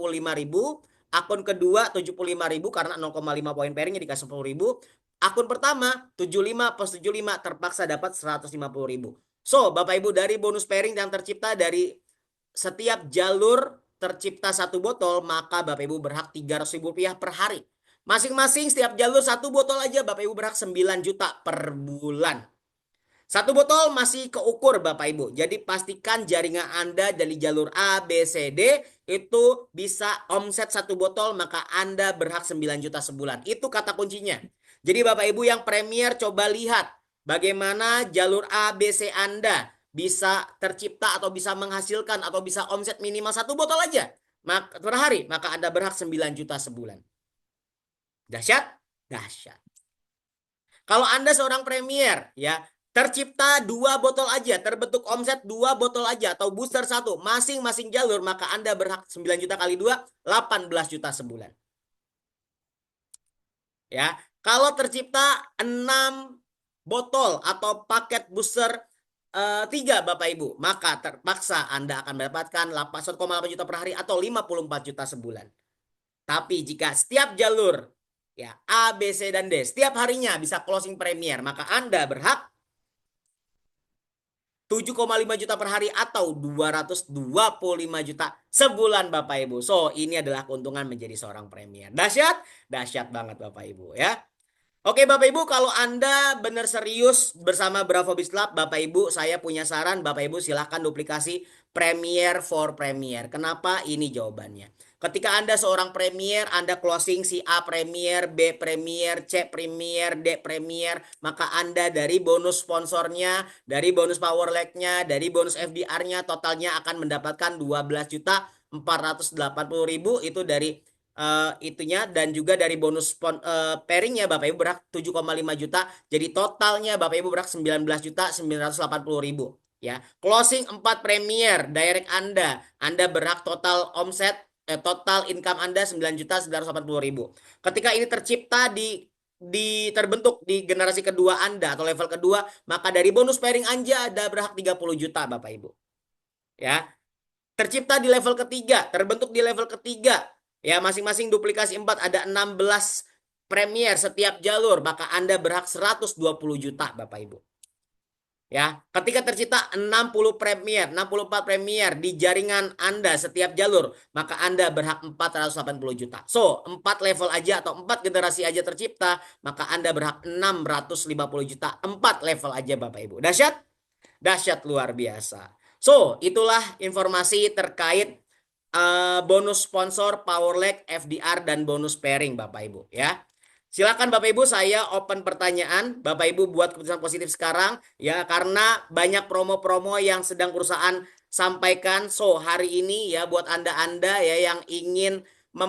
Akun kedua 75.000 karena 0,5 poin pairingnya dikasih 10.000. Akun pertama 75 plus 75 terpaksa dapat 150.000. So, Bapak Ibu, dari bonus pairing yang tercipta dari setiap jalur tercipta satu botol, maka Bapak Ibu berhak 300.000 rupiah per hari. Masing-masing setiap jalur satu botol aja Bapak Ibu berhak 9 juta per bulan. Satu botol masih keukur Bapak Ibu. Jadi pastikan jaringan Anda dari jalur A, B, C, D itu bisa omset satu botol, maka Anda berhak 9 juta sebulan. Itu kata kuncinya. Jadi Bapak Ibu yang Premier coba lihat bagaimana jalur A, B, C Anda bisa tercipta atau bisa menghasilkan atau bisa omset minimal satu botol aja per hari, maka Anda berhak 9 juta sebulan. Dahsyat? Dahsyat. Kalau Anda seorang Premier ya, tercipta 2 botol aja, terbentuk omset 2 botol aja atau booster 1 masing-masing jalur, maka Anda berhak 9 juta kali 2, 18 juta sebulan. Ya, kalau tercipta 6 botol atau paket booster 3 Bapak Ibu, maka terpaksa Anda akan mendapatkan 1,8 juta per hari atau 54 juta sebulan. Tapi jika setiap jalur ya A, B, C, dan D setiap harinya bisa closing Premier, maka Anda berhak 7,5 juta per hari atau 225 juta sebulan Bapak Ibu. So, ini adalah keuntungan menjadi seorang Premier. Dahsyat? Dahsyat banget Bapak Ibu ya. Oke Bapak Ibu, kalau Anda benar serius bersama Bravo Biz Club, Bapak Ibu saya punya saran, Bapak Ibu silahkan duplikasi Premier for Premier. Kenapa? Ini jawabannya. Ketika Anda seorang Premier, Anda closing si A Premier, B Premier, C Premier, D Premier, maka Anda dari bonus sponsornya, dari bonus power leg-nya, dari bonus FDR-nya, totalnya akan mendapatkan 12.480.000 itu dari itunya, dan juga dari bonus pairingnya Bapak Ibu berhak 7,5 juta. Jadi totalnya Bapak Ibu berhak 19.980.000 ya. Closing 4 Premier direct Anda berhak total omset total income Anda 9.980.000. Ketika ini tercipta terbentuk di generasi kedua Anda atau level kedua, maka dari bonus pairing Anda berhak 30 juta Bapak Ibu. Ya. Tercipta di level ketiga, terbentuk di level ketiga. Ya, masing-masing duplikasi 4 ada 16 Premier setiap jalur, maka Anda berhak 120 juta Bapak Ibu. Ya, ketika tercipta 60 Premier, 64 Premier di jaringan Anda setiap jalur, maka Anda berhak 480 juta. So, 4 level aja atau 4 generasi aja tercipta, maka Anda berhak 650 juta. 4 level aja Bapak Ibu. Dahsyat? Dahsyat luar biasa. So, itulah informasi terkait bonus sponsor, power leg, FDR, dan bonus pairing Bapak Ibu ya. Silakan Bapak Ibu, saya open pertanyaan. Bapak Ibu buat keputusan positif sekarang ya, karena banyak promo-promo yang sedang perusahaan sampaikan. So, hari ini ya buat Anda ya yang ingin